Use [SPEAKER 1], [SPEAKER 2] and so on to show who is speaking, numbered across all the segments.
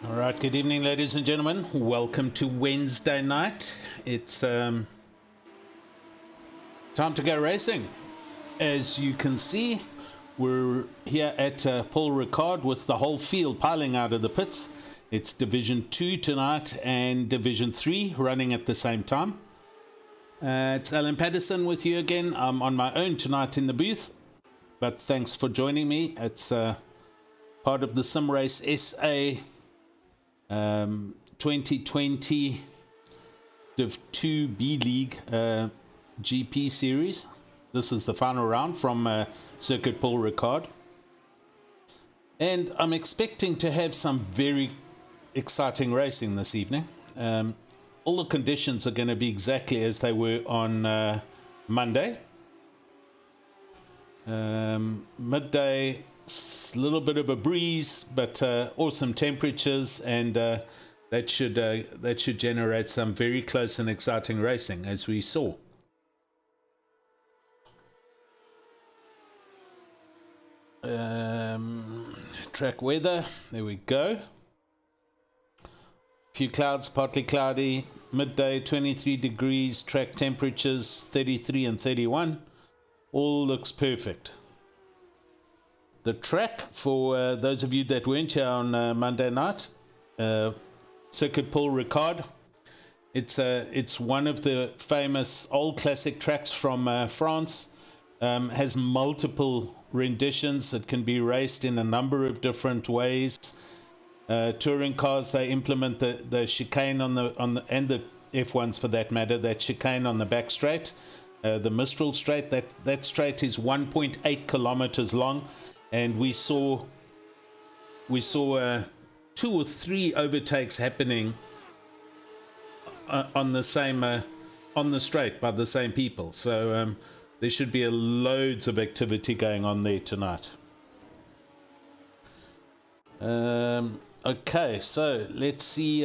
[SPEAKER 1] All right, good evening, ladies and gentlemen. Welcome to Wednesday night. It's time to go racing. As you can see, we're here at Paul Ricard with the whole field piling out of the pits. It's Division 2 tonight and Division 3 running at the same time. It's Alan Paterson with you again. I'm on my own tonight in the booth, but thanks for joining me. It's part of the SimRace SA 2020 Div 2 B League GP series. This is the final round from Circuit Paul Ricard, and I'm expecting to have some very exciting racing this evening. All the conditions are going to be exactly as they were on Monday. Midday, a little bit of a breeze, but awesome temperatures, and that should generate some very close and exciting racing, as we saw. Track weather, there we go. Few clouds, partly cloudy. Midday 23 degrees, track temperatures 33 and 31. All looks perfect. The track, for those of you that weren't here on Monday night, Circuit Paul Ricard, it's one of the famous old classic tracks from France. Has multiple renditions. It can be raced in a number of different ways. Touring cars, they implement the chicane on the and the F1s for that matter, that chicane on the back straight, the Mistral straight. That straight is 1.8 kilometers long, and we saw 2 or 3 overtakes happening on the same on the straight by the same people. So there should be loads of activity going on there tonight. Okay, so let's see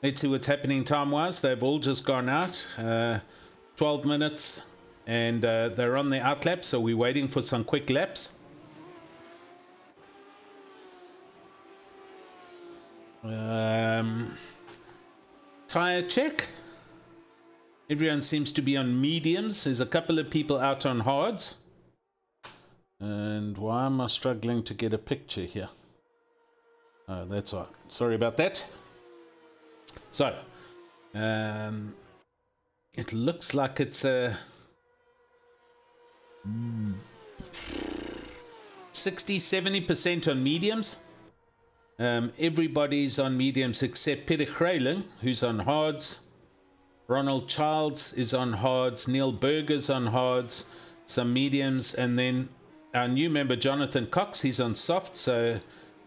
[SPEAKER 1] what's happening time-wise. They've all just gone out. 12 minutes, and they're on the outlap, so we're waiting for some quick laps. Tire check. Everyone seems to be on mediums. There's a couple of people out on hards. And why am I struggling to get a picture here? Oh, that's all right. Sorry about that. So, it looks like it's a 60-70% on mediums. Everybody's on mediums except Peter Grayling, who's on hards. Ronald Childs is on hards. Neil Berger's on hards. Some mediums, and then our new member Jonathan Cox, he's on soft. So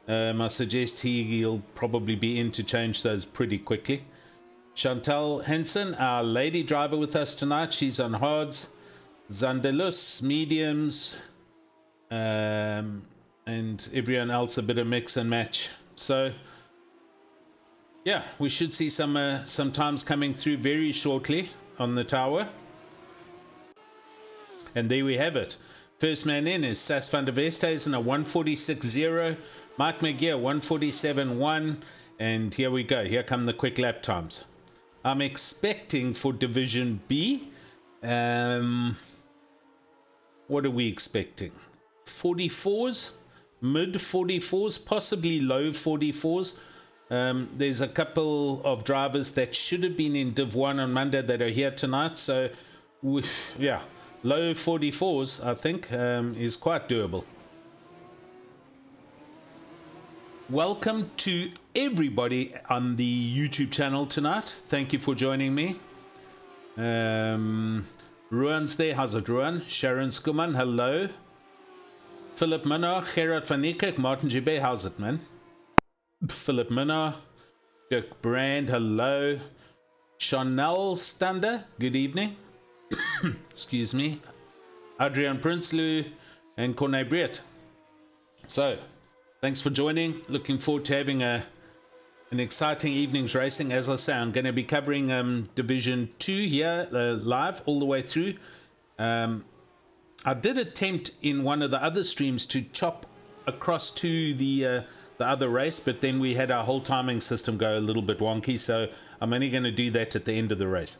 [SPEAKER 1] I suggest he'll probably be in to change those pretty quickly. Chantal Henson, our lady driver with us tonight, she's on hards. Zandelus, mediums, and everyone else a bit of mix and match. So yeah, we should see some times coming through very shortly on the tower. And there we have it. First man in is Sas van der Westhuizen, a 146.0. Mike McGear, 147.1. And here we go. Here come the quick lap times. I'm expecting for Division B, what are we expecting? 44s, mid 44s, possibly low 44s. There's a couple of drivers that should have been in Div 1 on Monday that are here tonight. So, yeah, low 44s, I think, is quite doable. Welcome to everybody on the YouTube channel tonight. Thank you for joining me. Ruan's there. How's it, Ruan? Sharon Skuman, hello. Philip Minnar, Gerard van Niekerk, Martin Gibet, how's it, man? Philip Minnar, Dirk Brand, hello. Chanel Stander, good evening. Excuse me. Adrian Prinsloo and Corne Briet. So, thanks for joining. Looking forward to having an exciting evening's racing. As I say, I'm going to be covering Division 2 here live all the way through. I did attempt in one of the other streams to chop across to the the other race, but then we had our whole timing system go a little bit wonky, so I'm only going to do that at the end of the race.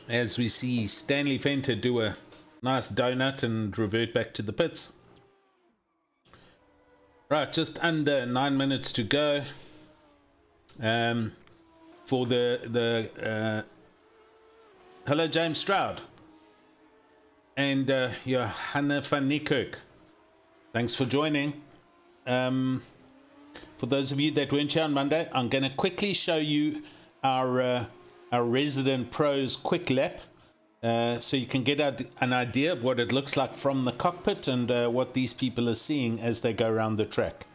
[SPEAKER 1] As we see Stanley Fenter do a nice donut and revert back to the pits. Right, just under 9 minutes to go for the hello James Stroud and Johanna van Niekerk. Thanks for joining. For those of you that weren't here on Monday, I'm going to quickly show you our resident pros quick lap, so you can get an idea of what it looks like from the cockpit and what these people are seeing as they go around the track.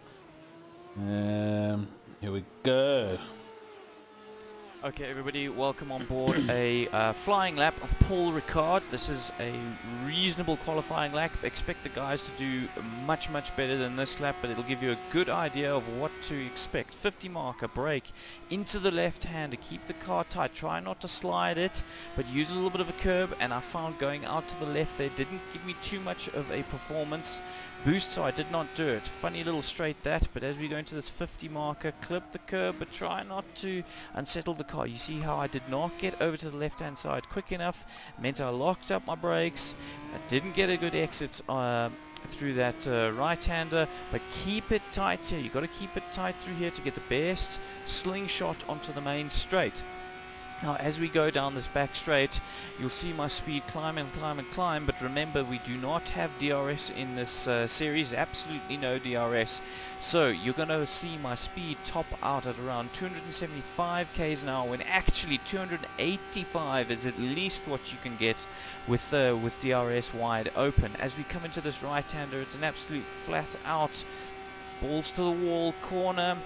[SPEAKER 1] Here we go.
[SPEAKER 2] Okay, everybody, welcome on board a flying lap of Paul Ricard. This is a reasonable qualifying lap. Expect the guys to do much better than this lap, but it'll give you a good idea of what to expect. 50 marker, brake into the left hand to keep the car tight. Try not to slide it, but use a little bit of a curb, and I found going out to the left there didn't give me too much of a performance boost, so I did not do it. Funny little straight that, but as we go into this 50 marker, clip the curb, but try not to unsettle the car. You see how I did not get over to the left hand side quick enough, meant I locked up my brakes. I didn't get a good exit through that right hander, but keep it tight here. You've got to keep it tight through here to get the best slingshot onto the main straight. Now, as we go down this back straight, you'll see my speed climb and climb and climb, but remember, we do not have DRS in this series, absolutely no DRS. So you're going to see my speed top out at around 275 k's an hour, when actually 285 is at least what you can get with DRS wide open. As we come into this right-hander, it's an absolute flat out, balls to the wall corner.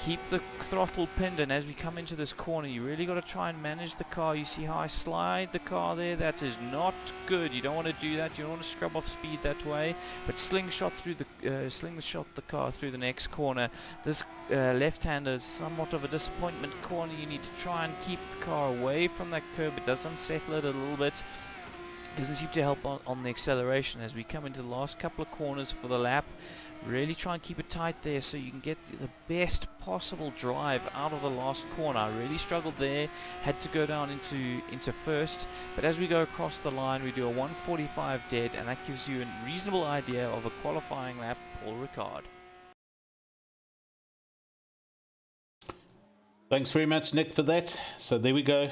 [SPEAKER 2] Keep the throttle pinned, and as we come into this corner, you really got to try and manage the car. You see how I slide the car there? That is not good. You don't want to do that. You don't want to scrub off speed that way. But slingshot the car through the next corner. This left-hander is somewhat of a disappointment corner. You need to try and keep the car away from that curb. It does unsettle it a little bit. It doesn't seem to help on the acceleration. As we come into the last couple of corners for the lap, really try and keep it tight there so you can get the best possible drive out of the last corner. I really struggled there, had to go down into first, but as we go across the line, we do a 145 dead, and that gives you a reasonable idea of a qualifying lap, Paul Ricard.
[SPEAKER 1] Thanks very much, Nick, for that. So there we go,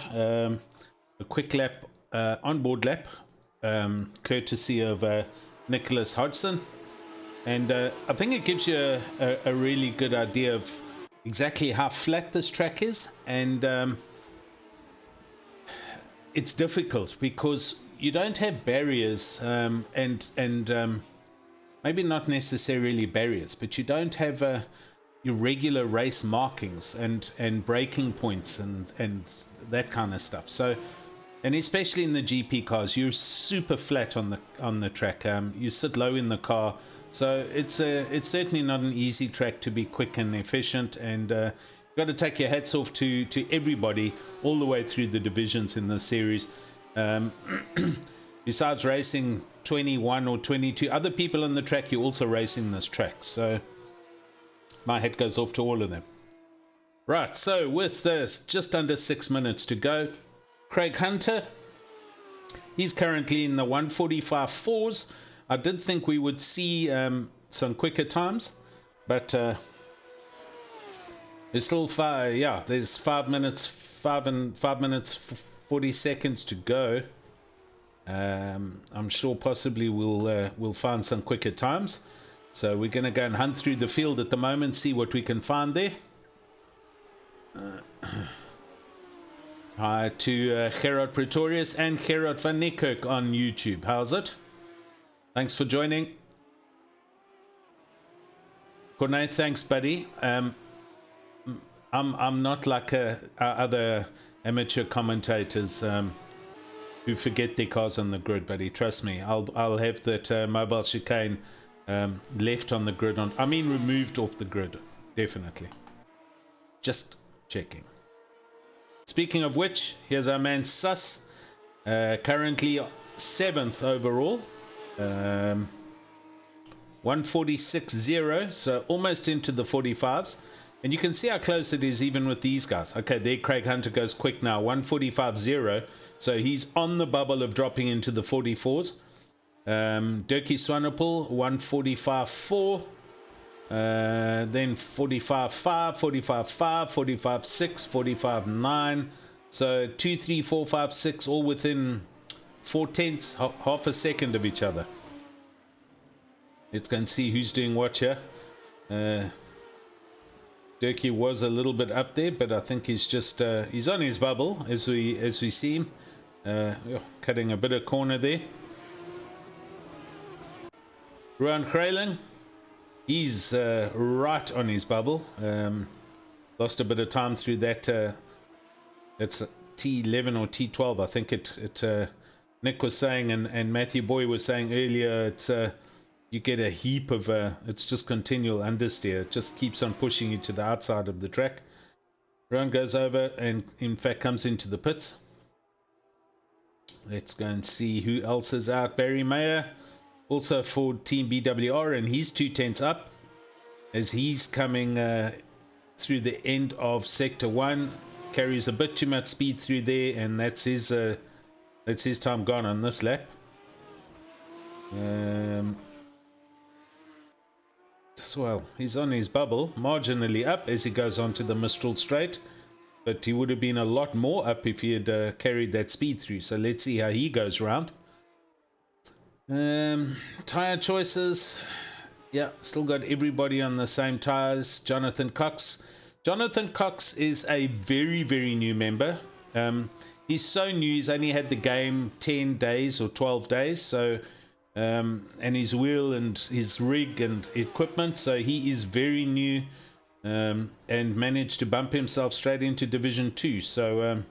[SPEAKER 1] a quick lap, onboard lap, courtesy of Nicholas Hodgson. And I think it gives you a really good idea of exactly how flat this track is. And it's difficult because you don't have barriers and maybe not necessarily barriers, but you don't have your regular race markings and braking points and that kind of stuff. So, and especially in the GP cars, you're super flat on the track. You sit low in the car. So it's certainly not an easy track to be quick and efficient, and you've got to take your hats off to everybody all the way through the divisions in this series. Besides racing 21 or 22 other people on the track, you're also racing this track. So my hat goes off to all of them. Right, so with this, just under 6 minutes to go. Craig Hunter, he's currently in the 145 4s. I did think we would see some quicker times, but there's still there's 5 minutes 40 seconds to go. I'm sure possibly we'll find some quicker times. So we're going to go and hunt through the field at the moment, see what we can find there. Hi to Gerard Pretorius and Gerard van Niekerk on YouTube. How's it? Thanks for joining. Cornet, thanks, buddy. I'm not like our other amateur commentators who forget their cars on the grid, buddy. Trust me, I'll have that mobile chicane left on the grid. Removed off the grid, definitely. Just checking. Speaking of which, here's our man Sus, currently 7th overall. 146.0, so almost into the 45s. And you can see how close it is even with these guys. Okay, there Craig Hunter goes quick now, 145.0. So he's on the bubble of dropping into the 44s. Dirkie Swanepoel, 145.4. Then 45.5, 45.5, 45.6, 45.9. So 2, 3, 4, 5, 6, all within 4/10, half a second of each other. Let's go and see who's doing what here. Dirkie was a little bit up there, but I think he's just he's on his bubble as we see him. Cutting a bit of corner there. Ruan Krailing, he's right on his bubble. Lost a bit of time through that. It's T11 or T12, I think Nick was saying, and Matthew Boy was saying earlier, it's you get a heap of it's just continual understeer. It just keeps on pushing you to the outside of the track. Ruan goes over and in fact comes into the pits. Let's go and see who else is out. Barry Mayer, also for Team BWR, and he's 2/10 up as he's coming through the end of sector 1. Carries a bit too much speed through there, and that's his time gone on this lap. Well, he's on his bubble, marginally up as he goes onto the Mistral straight, but he would have been a lot more up if he had carried that speed through. So let's see how he goes round. Tire choices, yeah, still got everybody on the same tires. Jonathan Cox is a very, very new member. He's so new, he's only had the game 10 days or 12 days, so and his wheel and his rig and equipment, so he is very new, and managed to bump himself straight into Division 2, so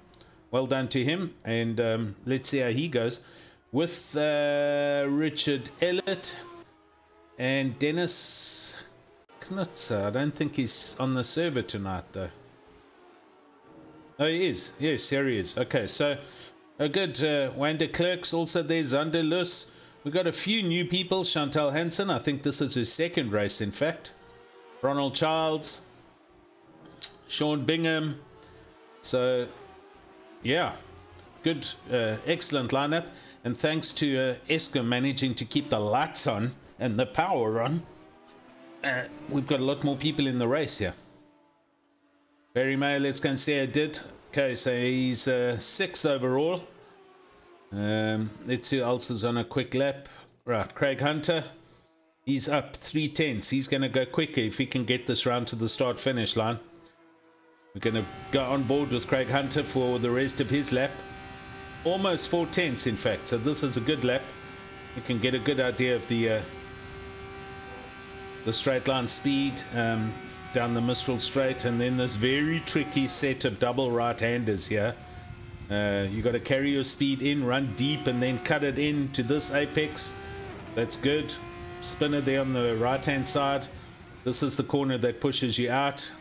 [SPEAKER 1] well done to him. And let's see how he goes with Richard Ellett and Dennis Knutzer. I don't think he's on the server tonight though. Oh, he is. Yes, here he is. Okay, so a good Wayne de Klerk's also there. Zander Lus. We've got a few new people. Chantal Hansen, I think this is his second race in fact. Ronald Childs, Sean Bingham. So yeah, good, excellent lineup. And thanks to Eskom managing to keep the lights on and the power on, we've got a lot more people in the race here. Barry Mayer, let's go and see how it did. Okay, so he's 6th overall. Let's see who else is on a quick lap. Right, Craig Hunter, he's up 3/10. He's going to go quicker if he can get this round to the start finish line. We're going to go on board with Craig Hunter for the rest of his lap. Almost 4/10 in fact, so this is a good lap. You can get a good idea of the straight line speed down the Mistral straight, and then this very tricky set of double right-handers here. You got to carry your speed in, run deep, and then cut it into this apex. That's good. Spinner there on the right-hand side. This is the corner that pushes you out.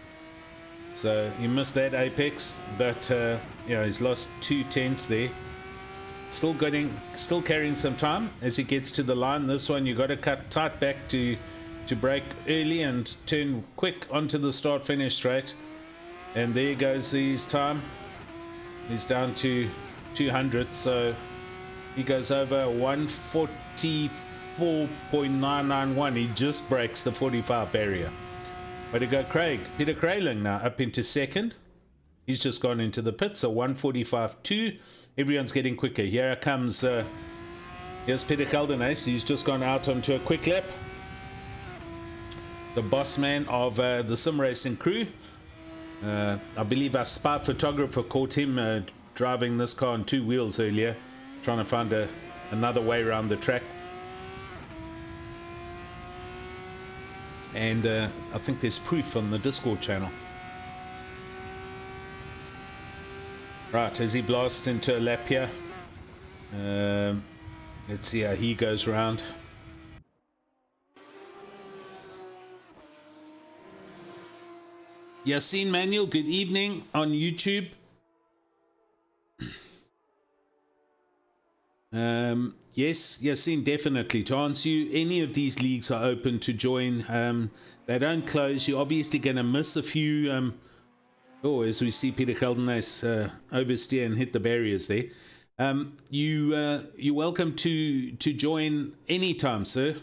[SPEAKER 1] So you missed that apex, but yeah, he's lost 2/10 there. Still carrying some time as he gets to the line. This one you got to cut tight back to brake early and turn quick onto the start finish straight. And there goes his time. He's down to 200, so he goes over 144.991. He just breaks the 45 barrier. Way to go, Craig. Peter Krailing now up into 2nd. He's just gone into the pit, so 145.2. Everyone's getting quicker. Here comes here's Peter Caldenas. He's just gone out onto a quick lap. The boss man of the sim racing crew. I believe our spy photographer caught him driving this car on 2 wheels earlier, trying to find another way around the track. And I think there's proof on the Discord channel. Right, as he blasts into a lap here. Let's see how he goes round. Yassine Manuel, good evening on YouTube. Yes, indefinitely. To answer you, any of these leagues are open to join. They don't close. You're obviously going to miss a few. As we see Peter Geldenhuis oversteer and hit the barriers there. You're welcome to join anytime, sir.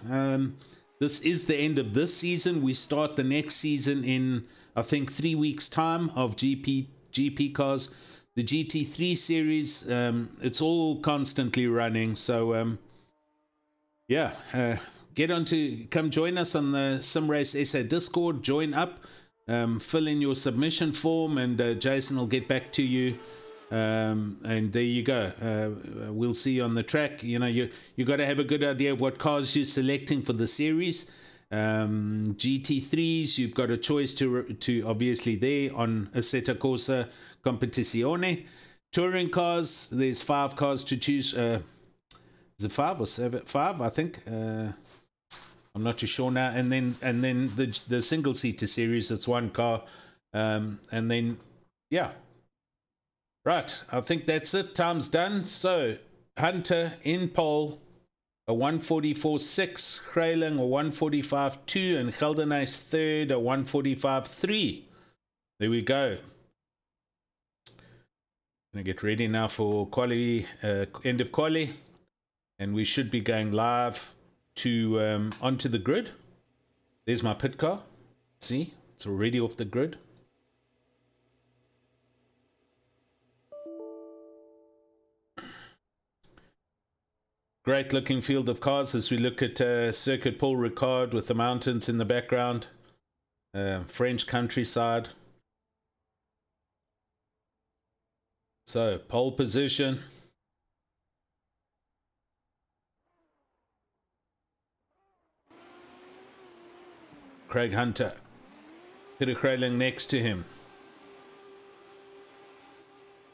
[SPEAKER 1] This is the end of this season. We start the next season in, I think, 3 weeks' time of GP cars. The GT3 series, it's all constantly running. So, come join us on the SimRace SA Discord. Join up, fill in your submission form, and Jason will get back to you. And there you go. We'll see you on the track. You got to have a good idea of what cars you're selecting for the series. GT3s, you've got a choice to obviously there on Assetto Corsa Competizione. Touring cars, there's 5 cars to choose. Is it 5 or 7? 5, I think. I'm not too sure now. And then the single seater series, it's 1 car. And then right, I think that's it. Time's done. So Hunter in pole, a 1:44.6, Krailing a 1:45.2, and Geldenhuis third, a 1:45.3. There we go. Gonna get ready now for quali, end of quali, and we should be going live to onto the grid. There's my pit car. See, it's already off the grid. Great looking field of cars as we look at Circuit Paul Ricard with the mountains in the background, French countryside. So pole position. Craig Hunter, Peter Krailing next to him,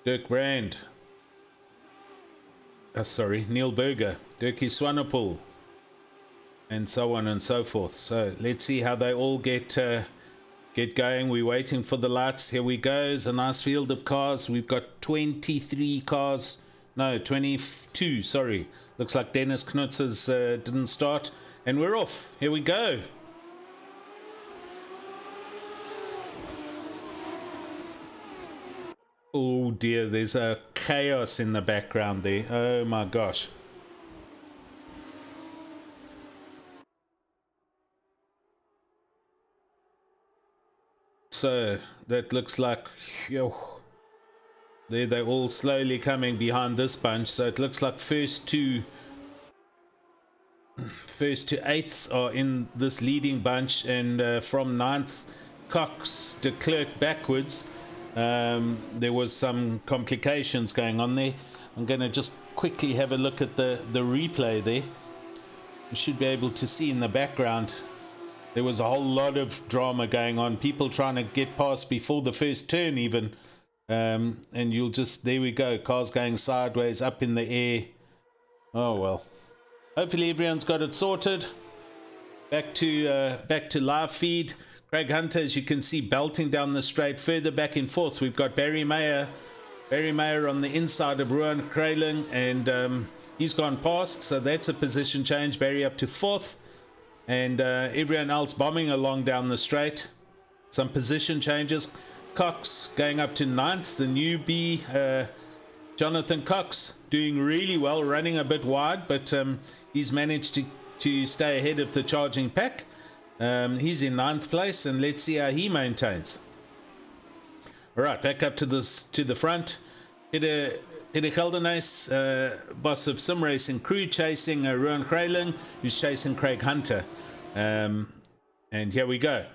[SPEAKER 1] Dirk Brand. Neil Berger, Dirkie Swanepoel, and so on and so forth. So let's see how they all get going. We're waiting for the lights. Here we go. It's a nice field of cars. We've got 23 cars. No, 22. Sorry. Looks like Dennis Knutz's didn't start. And we're off. Here we go. Oh dear, there's a chaos in the background there. Oh my gosh. So that looks like, they're all slowly coming behind this bunch. So it looks like first to 8th are in this leading bunch, and from 9th, Cox, de Klerk backwards. There was some complications going on there. I'm going to just quickly have a look at the replay there. You should be able to see in the background there was a whole lot of drama going on, people trying to get past before the first turn even, and you'll just, there we go, cars going sideways, up in the air. Oh well, hopefully everyone's got it sorted. Back to live feed. Craig Hunter, as you can see, belting down the straight. Further back and forth, we've got Barry Meyer on the inside of Ruan Krailing, and he's gone past, so that's a position change. Barry up to 4th, and everyone else bombing along down the straight. Some position changes. Cox going up to 9th, the newbie Jonathan Cox doing really well, running a bit wide, but he's managed to stay ahead of the charging pack. He's in 9th place, and let's see how he maintains. All right, back up to the front. Peter Geldenhuis, boss of Sim Racing Crew, chasing Ruan Krailing, who's chasing Craig Hunter. And here we go.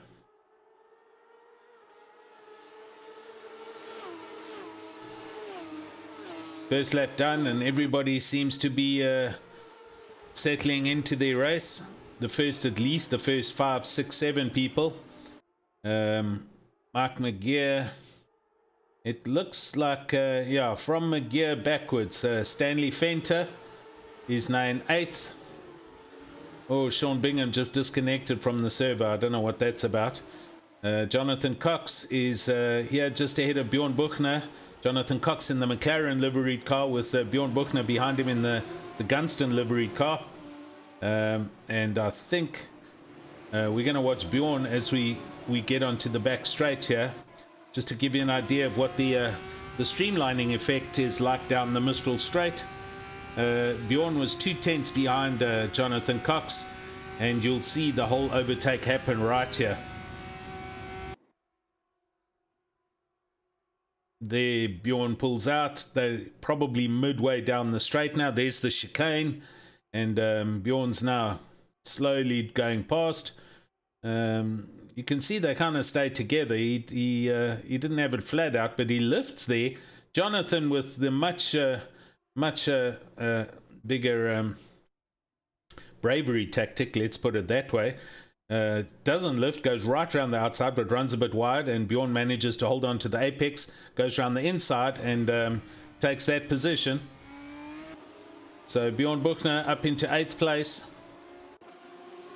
[SPEAKER 1] First lap done, and everybody seems to be settling into their race. At least the first 5, 6, 7 people. Mike McGear. It looks like, from McGear backwards. Stanley Fenter is now in 8th. Oh, Sean Bingham just disconnected from the server. I don't know what that's about. Jonathan Cox is here just ahead of Bjorn Buchner. Jonathan Cox in the McLaren liveried car with Bjorn Buchner behind him in the Gunston liveried car. And I think we're going to watch Bjorn as we get onto the back straight here, just to give you an idea of what the streamlining effect is like down the Mistral Straight. Bjorn was 2/10 behind Jonathan Cox, and you'll see the whole overtake happen right here. There Bjorn pulls out. They're probably midway down the straight now. There's the chicane, and Bjorn's now slowly going past. You can see they kind of stay together. He didn't have it flat out, but he lifts there. Jonathan, with the much bigger bravery tactic, let's put it that way, doesn't lift, goes right around the outside, but runs a bit wide, and Bjorn manages to hold on to the apex, goes around the inside, and takes that position. So Bjorn Buchner up into 8th place.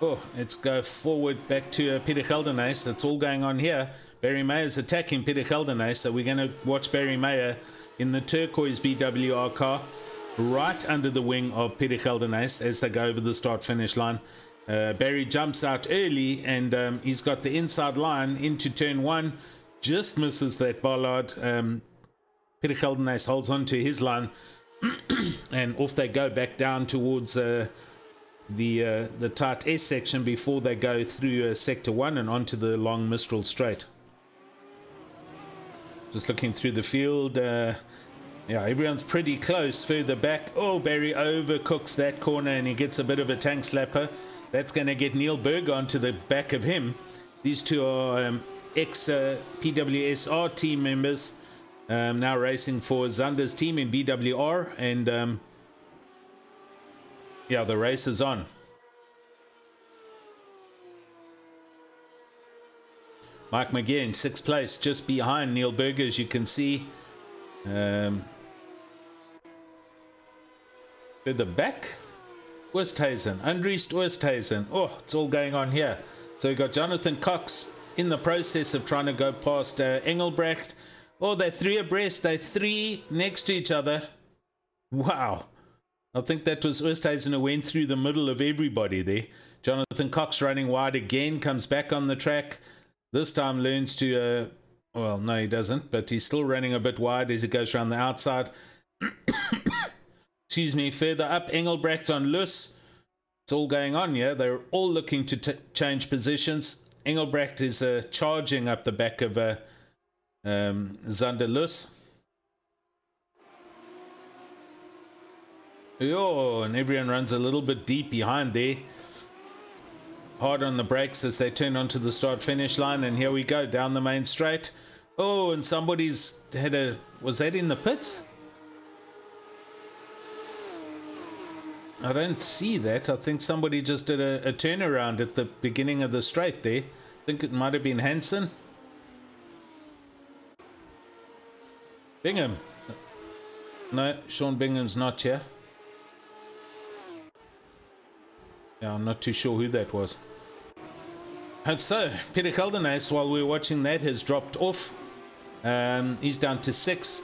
[SPEAKER 1] Oh, let's go forward back to Peter Geldenhuys. That's all going on here. Barry Meyer's attacking Peter Geldenhuys, so we're going to watch Barry Meyer in the turquoise BWR car right under the wing of Peter Geldenhuys as they go over the start-finish line. Barry jumps out early, and he's got the inside line into turn 1, just misses that bollard. Peter Geldenhuys holds on to his line, and off they go back down towards the tight S section before they go through sector 1 and onto the long Mistral Straight. Just looking through the field, yeah, everyone's pretty close further back. Oh, Barry overcooks that corner and he gets a bit of a tank slapper. That's going to get Neil Berger onto the back of him. These two are ex-PWSR team members, now racing for Zander's team in BWR, and yeah, the race is on. Mike McGee in 6th place, just behind Neil Berger, as you can see. Further back, Oosthuizen, Andries Oosthuizen. Oh, it's all going on here. So we've got Jonathan Cox in the process of trying to go past Engelbrecht. Oh, they're 3 abreast. They're 3 next to each other. Wow. I think that was Oosthuizen who went through the middle of everybody there. Jonathan Cox running wide again, comes back on the track. This time learns to, well, no, he doesn't, but he's still running a bit wide as he goes around the outside. Excuse me, further up, Engelbrecht on Lus. It's all going on here. They're all looking to change positions. Engelbrecht is charging up the back of Zander Lus. Oh, and everyone runs a little bit deep behind there. Hard on the brakes as they turn onto the start-finish line, and here we go, down the main straight. Oh, and somebody's had a... Was that in the pits? I don't see that. I think somebody just did a turnaround at the beginning of the straight there. I think it might have been Hansen. Bingham. No, Sean Bingham's not here. Yeah, I'm not too sure who that was. And so, Peter Geldenhuys, while we're watching that, has dropped off. He's down to 6th.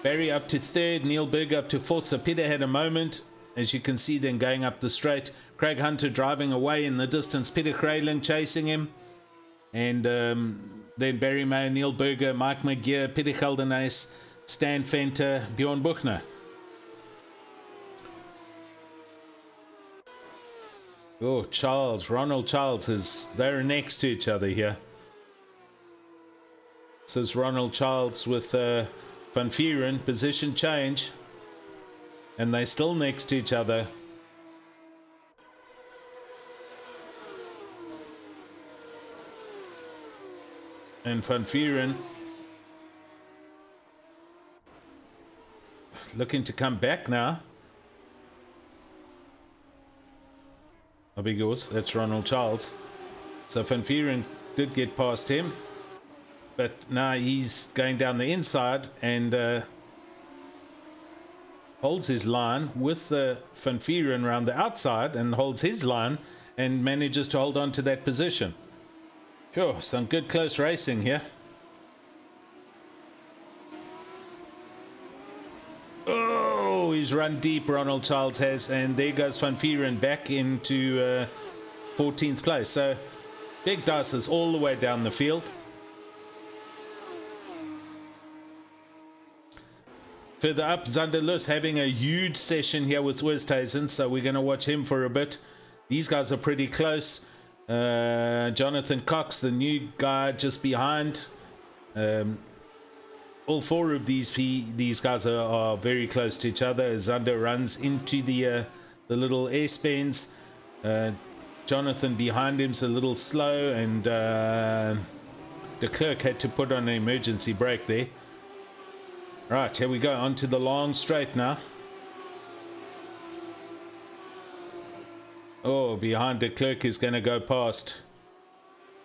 [SPEAKER 1] Barry up to 3rd. Neil Berger up to 4th. So Peter had a moment, as you can see, then going up the straight. Craig Hunter driving away in the distance. Peter Kralin chasing him. And then Barry Meyer, Neil Berger, Mike McGee, Peter Geldenhuys, Stan Venter, Bjorn Buchner. Oh, Ronald Charles, they're next to each other here. So it's Ronald Charles with Van Vieren, position change. And they're still next to each other. And Van Vieren looking to come back now. I beg yours, that's Ronald Charles. So Van Vieren did get past him, but now he's going down the inside and holds his line with the Van Vieren around the outside and holds his line and manages to hold on to that position. Sure, some good close racing here. Oh, he's run deep, Ronald Childs has, and there goes Van Vieren back into 14th place. So big dices all the way down the field. Further up, Zanderlus having a huge session here with Westhuizen, so we're going to watch him for a bit. These guys are pretty close. Jonathan Cox, the new guy just behind. All four of these guys are very close to each other as Zander runs into the little air spins. Jonathan behind him's a little slow, and de Klerk had to put on an emergency brake there. Right, here we go, onto the long straight now. Oh, behind de Klerk is going to go past.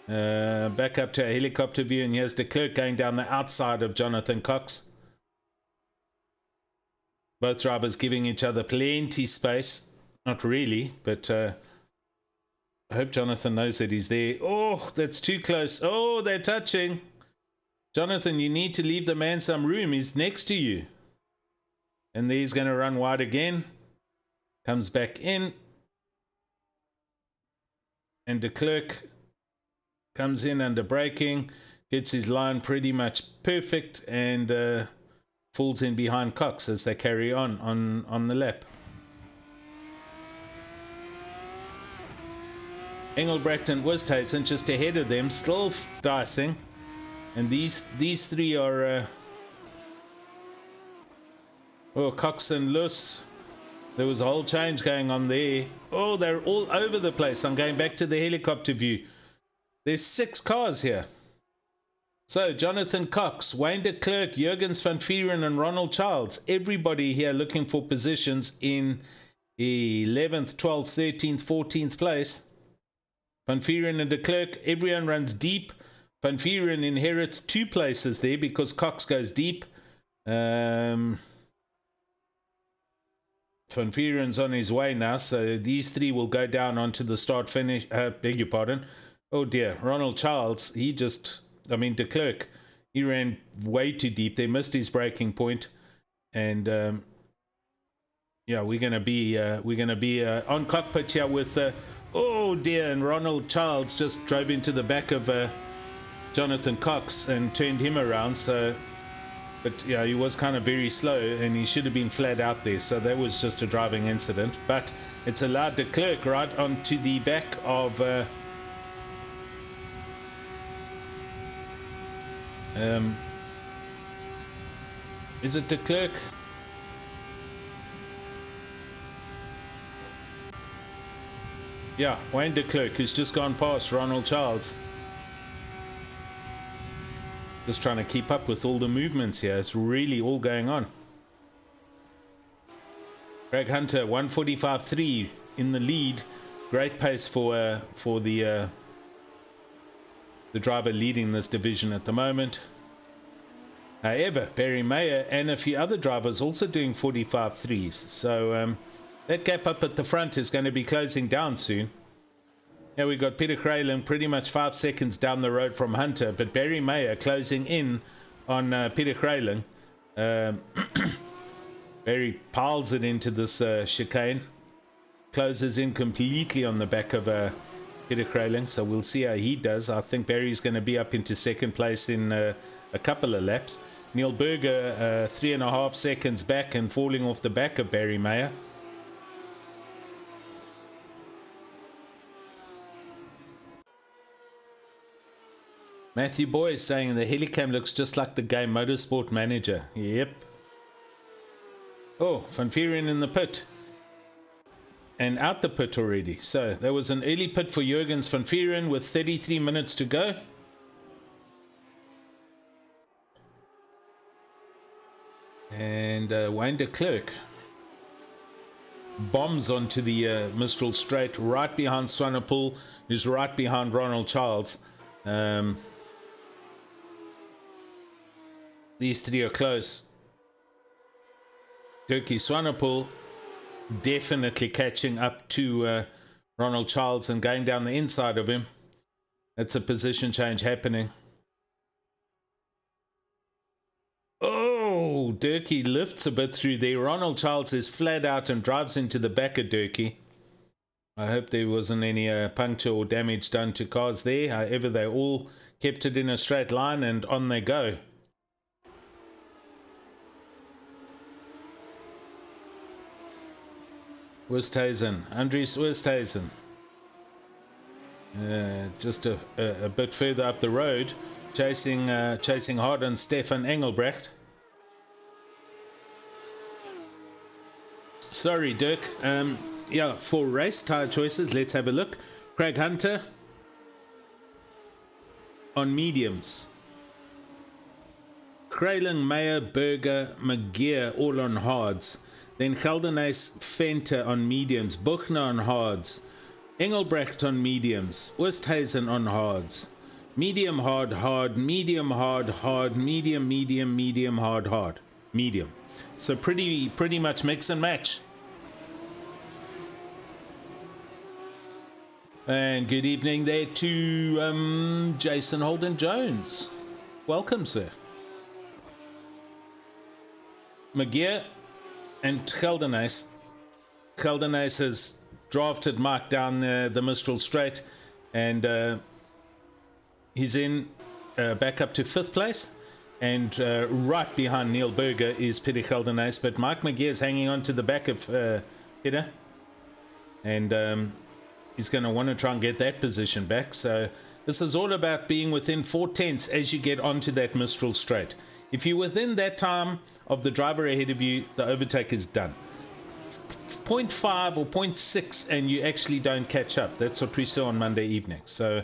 [SPEAKER 1] Back up to a helicopter view, and here's de Klerk going down the outside of Jonathan Cox. Both drivers giving each other plenty space. Not really, but I hope Jonathan knows that he's there. Oh, that's too close. Oh, they're touching. Jonathan, you need to leave the man some room. He's next to you. And there he's going to run wide again. Comes back in. And de Klerk comes in under braking. Gets his line pretty much perfect. And falls in behind Cox as they carry on the lap. Engelbrecht and Westhuizen just ahead of them. Still dicing. And these three are Cox and Lus. There was a whole change going on there. Oh, they're all over the place. I'm going back to the helicopter view. There's 6 cars here. So Jonathan Cox, Wayne de Klerk, Jurgens van Vieren and Ronald Childs. Everybody here looking for positions in 11th, 12th, 13th, 14th place. Van Vieren and de Klerk, everyone runs deep. Van Vieren inherits 2 places there because Cox goes deep. Van Vieren's on his way now, so these 3 will go down onto the start finish. Beg your pardon. Oh dear, Ronald Childs, de Klerk, he ran way too deep. They missed his braking point, and yeah, we're gonna be on cockpit here with oh dear, and Ronald Childs just drove into the back of Jonathan Cox and turned him around. So, but yeah, he was kind of very slow and he should have been flat out there, so that was just a driving incident. But it's allowed de Klerk right onto the back of is it de Klerk? Yeah, Wayne de Klerk, who's just gone past Ronald Childs. Just trying to keep up with all the movements here. It's really all going on. Greg Hunter, 1:45.3 in the lead. Great pace for the driver leading this division at the moment. However, Barry Mayer and a few other drivers also doing 45.3s. So that gap up at the front is going to be closing down soon. Now we've got Peter Kralin pretty much 5 seconds down the road from Hunter, but Barry Mayer closing in on Peter Kralin. Barry piles it into this chicane, closes in completely on the back of Peter Kralin, so we'll see how he does. I think Barry's going to be up into second place in a couple of laps. Neil Berger 3.5 seconds back and falling off the back of Barry Mayer. Matthew Boy saying the Helicam looks just like the game Motorsport Manager. Yep. Oh, Van Vieren in the pit. And out the pit already. So there was an early pit for Jurgens van Vieren with 33 minutes to go. And Wayne de Klerk bombs onto the Mistral straight right behind Swanepoel, who's right behind Ronald Childs. These 3 are close. Dirkie Swanepoel definitely catching up to Ronald Childs and going down the inside of him. That's a position change happening. Oh, Durkee lifts a bit through there. Ronald Charles is flat out and drives into the back of Durkee. I hope there wasn't any puncture or damage done to cars there. However, they all kept it in a straight line and on they go. Westhuizen, Andries Westhuizen. Just a bit further up the road, chasing hard on Stefan Engelbrecht. Sorry, Dirk. Yeah, for race tyre choices, let's have a look. Craig Hunter on mediums. Krayling, Meyer, Berger, McGeer all on hards. Then Geldenhuys, Venter on mediums. Buchner on hards. Engelbrecht on mediums. Westhuizen on hards. Medium, hard, hard, medium, hard, hard, medium, medium, medium, hard, hard, medium. So pretty much mix and match. And good evening there to Jason Holden Jones. Welcome, sir. McGeer and Geldenhuys. Geldenhuys has drafted Mike down the Mistral Straight, and he's in back up to 5th place. And right behind Neil Berger is Peter Geldenhuys, but Mike McGeer is hanging on to the back of Peter, and he's going to want to try and get that position back. So this is all about being within 4/10 as you get onto that Mistral Straight. If you're within that time of the driver ahead of you, the overtake is done. 0.5 or 0.6 and you actually don't catch up. That's what we saw on Monday evening. So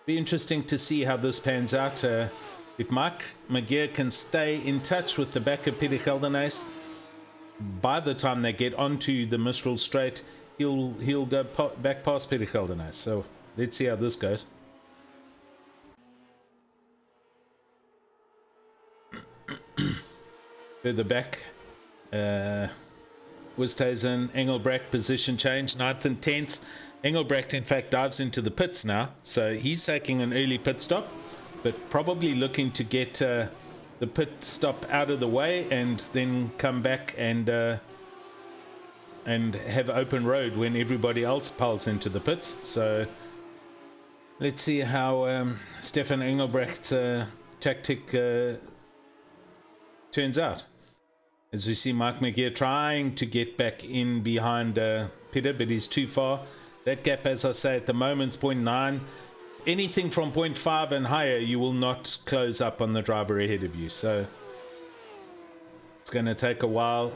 [SPEAKER 1] be interesting to see how this pans out. If Mike McGeer can stay in touch with the back of Peter Geldenhuys, by the time they get onto the Mistral Straight, he'll go back past Peter Geldenhuys. So let's see how this goes. Further back, Westhuizen, Engelbrecht position change, 9th and 10th. Engelbrecht in fact dives into the pits now, so he's taking an early pit stop, but probably looking to get the pit stop out of the way and then come back and have open road when everybody else piles into the pits. So let's see how Stefan Engelbrecht's tactic turns out. As we see Mike McGeer trying to get back in behind Peter, but he's too far. That gap, as I say, at the moment is 0.9. Anything from 0.5 and higher, you will not close up on the driver ahead of you. So it's going to take a while.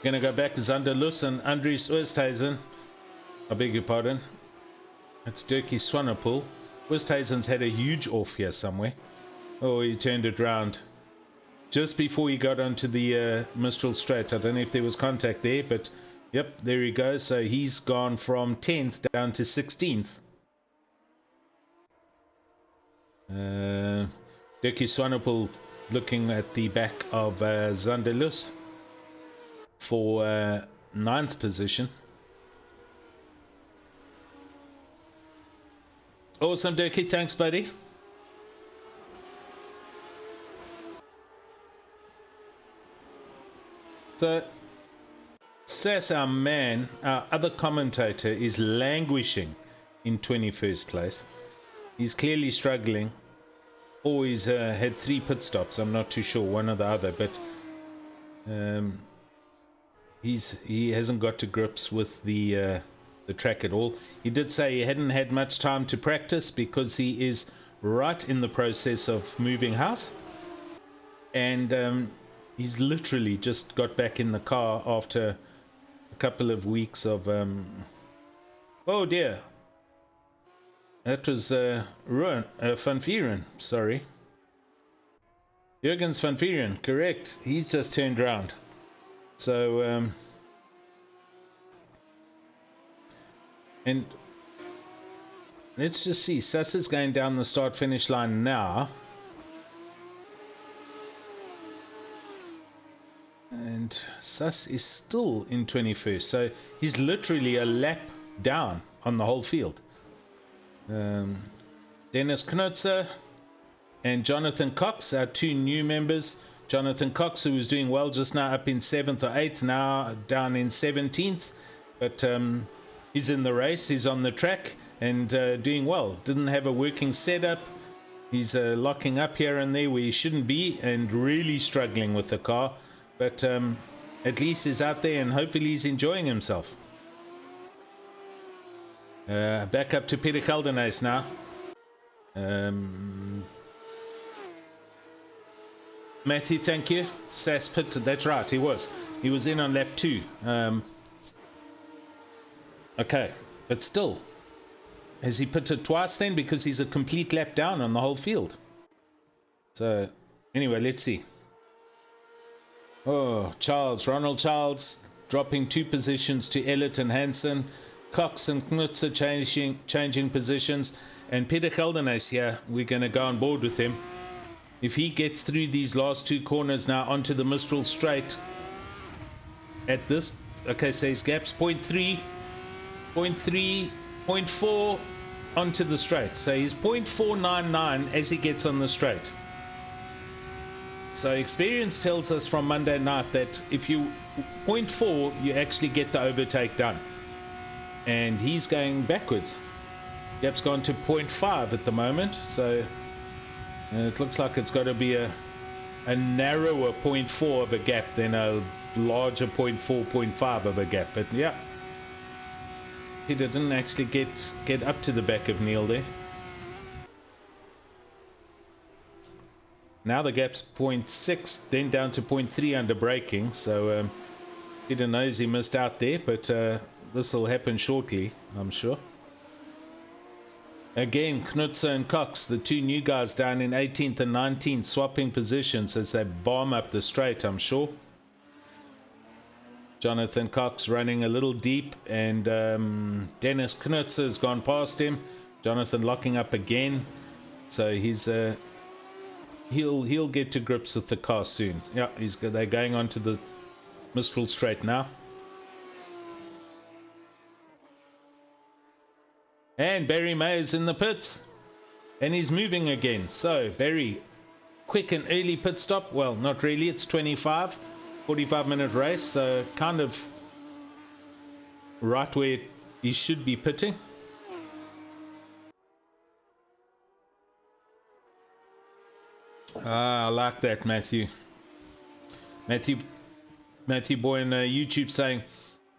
[SPEAKER 1] Going to go back to Zanderlus and Andries Westhuizen. I beg your pardon. It's Durkee Swanepoel. Westhuizen's had a huge off here somewhere. Oh, he turned it round just before he got onto the Mistral Straight. I don't know if there was contact there, but yep, there he goes. So he's gone from 10th down to 16th. Durkee Swanepoel looking at the back of Zanderlus for 9th position. Awesome, Durkee. Thanks, buddy. So, Sass, our man, our other commentator, is languishing in 21st place. He's clearly struggling. Or he's had 3 pit stops. I'm not too sure, one or the other, but he hasn't got to grips with the track at all. He did say he hadn't had much time to practice because he is right in the process of moving house, and he's literally just got back in the car after a couple of weeks of oh dear, that was Van Vieren, sorry, Jurgens Van Vieren, correct. He's just turned around. So and let's just see, Sass is going down the start finish line now, and Sass is still in 21st, so he's literally a lap down on the whole field. Dennis Knutzer and Jonathan Cox, our two new members. Jonathan Cox, who was doing well just now, up in 7th or 8th, now down in 17th. But he's in the race, he's on the track and doing well. Didn't have a working setup. He's locking up here and there where he shouldn't be and really struggling with the car. But at least he's out there and hopefully he's enjoying himself. Back up to Peter Keldernaes now. Matthew, thank you. Sass Pitt, that's right, he was in on lap 2. Okay, but still, has he pitted twice then? Because he's a complete lap down on the whole field. So anyway, let's see. Oh, Ronald Charles dropping 2 positions to Elliott and Hansen. Cox and Knutzer changing positions, and Peter Keldernaes here, we're going to go on board with him. If he gets through these last 2 corners now onto the Mistral straight at this, okay, so his gap's 0.3, 0.4 onto the straight, so he's 0.499 as he gets on the straight. So experience tells us from Monday night that if you 0.4, you actually get the overtake done. And he's going backwards. Gap's gone to 0.5 at the moment, so it looks like it's got to be a narrower 0.4 of a gap than a larger 0.4, 0.5 of a gap. But yeah, Peter didn't actually get up to the back of Neil there. Now the gap's 0.6, then down to 0.3 under braking, so Peter knows he missed out there, but this will happen shortly, I'm sure. Again, Knutzer and Cox, the 2 new guys down in 18th and 19th, swapping positions as they bomb up the straight, I'm sure. Jonathan Cox running a little deep, and Dennis Knutzer has gone past him. Jonathan locking up again, so he's he'll get to grips with the car soon. Yeah, they're going on to the Mistral straight now. And Barry Mayer's in the pits, and he's moving again. So Barry, quick and early pit stop. Well, not really, it's 45-minute race, so kind of right where he should be pitting. I like that, Matthew Boy on YouTube saying,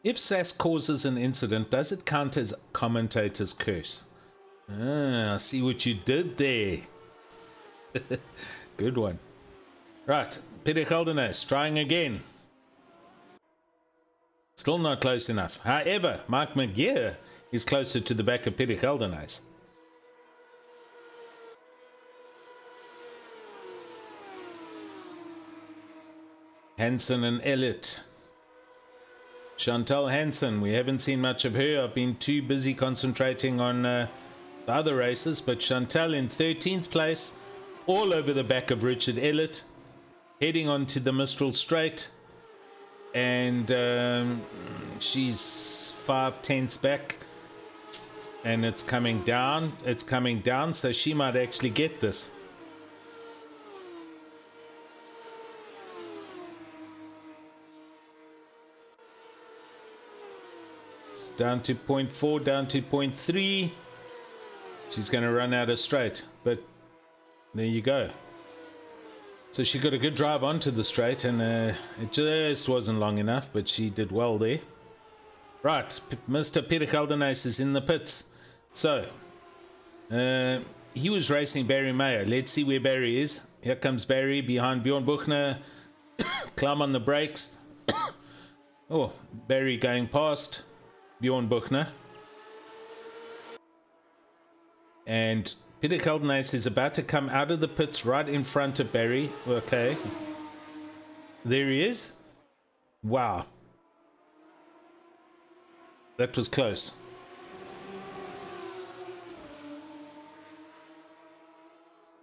[SPEAKER 1] if Sass causes an incident, does it count as commentator's curse? I see what you did there. Good one. Right, Peter Keldernaes trying again. Still not close enough. However, Mike McGear is closer to the back of Peter Keldernaes. Hansen and Elliott. Chantal Hansen, we haven't seen much of her. I've been too busy concentrating on the other races, but Chantal in 13th place, all over the back of Richard Elliott, heading on to the Mistral straight, and she's 5/10 back, and it's coming down, so she might actually get this. Down to 0.4, down to 0.3. She's going to run out of straight, but there you go. So she got a good drive onto the straight, and it just wasn't long enough, but she did well there. Right, Mr. Peter Keldernaes is in the pits. So he was racing Barry Mayer. Let's see where Barry is. Here comes Barry behind Bjorn Buchner. Climb on the brakes. Oh, Barry going past Bjorn Buchner, and Peter Keldernaes is about to come out of the pits right in front of Barry. Okay, there he is. Wow, that was close.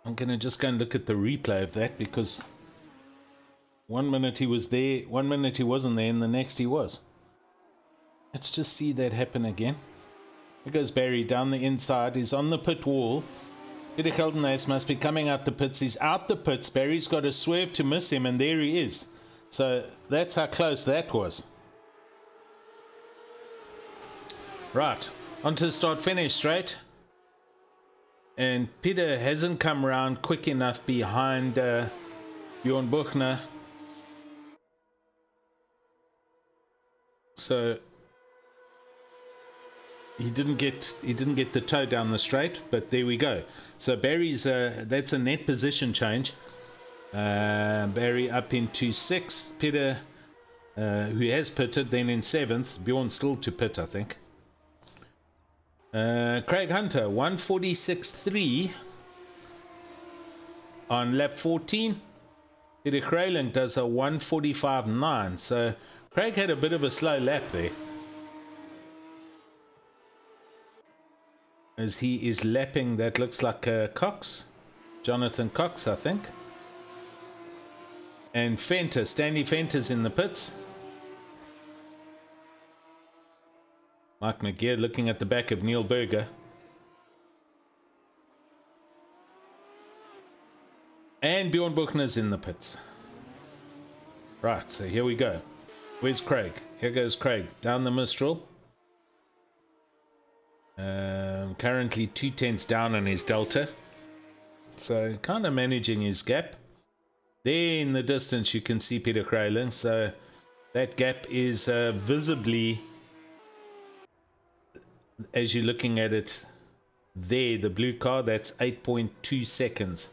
[SPEAKER 1] I'm gonna just go and look at the replay of that, because 1 minute he was there, 1 minute he wasn't there, and the next he was. Let's just see that happen again. Here goes Barry down the inside. He's on the pit wall. Peter Keldenace must be coming out the pits. He's out the pits. Barry's got a swerve to miss him, and there he is. So that's how close that was. Right, on to the start-finish straight. And Peter hasn't come around quick enough behind Bjorn Buchner. So he didn't get the toe down the straight, but there we go. So Barry's that's a net position change. Barry up into 6th, Peter who has pitted, then in 7th, Bjorn still to pit, I think. Craig Hunter 146.3 on lap 14. Peter Kraling does a 145.9, so Craig had a bit of a slow lap there, as he is lapping, that looks like Cox, Jonathan Cox, I think. And Fenter, Stanley Fenter's in the pits. Mike McGear looking at the back of Neil Berger. And Bjorn Buchner's in the pits. Right, so here we go. Where's Craig? Here goes Craig down the Mistral. Currently 2/10 down on his Delta. So kind of managing his gap. There in the distance you can see Peter Kraling. So that gap is visibly, as you're looking at it there, the blue car, that's 8.2 seconds.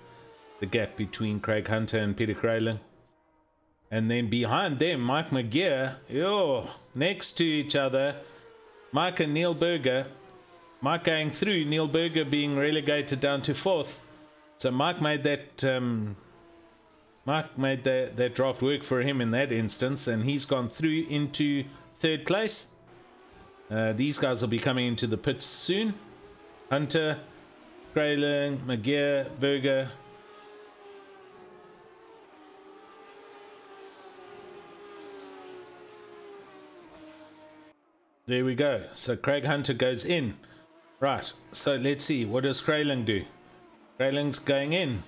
[SPEAKER 1] The gap between Craig Hunter and Peter Kraling. And then behind them, Mike McGear, next to each other, Mike and Neil Berger. Mike going through, Neil Berger being relegated down to 4th. So Mike made that that draft work for him in that instance, and he's gone through into 3rd place. These guys will be coming into the pits soon. Hunter, Kraling, McGear, Berger. There we go. So Craig Hunter goes in. Right, so let's see. What does Kraling do? Kraling's going in.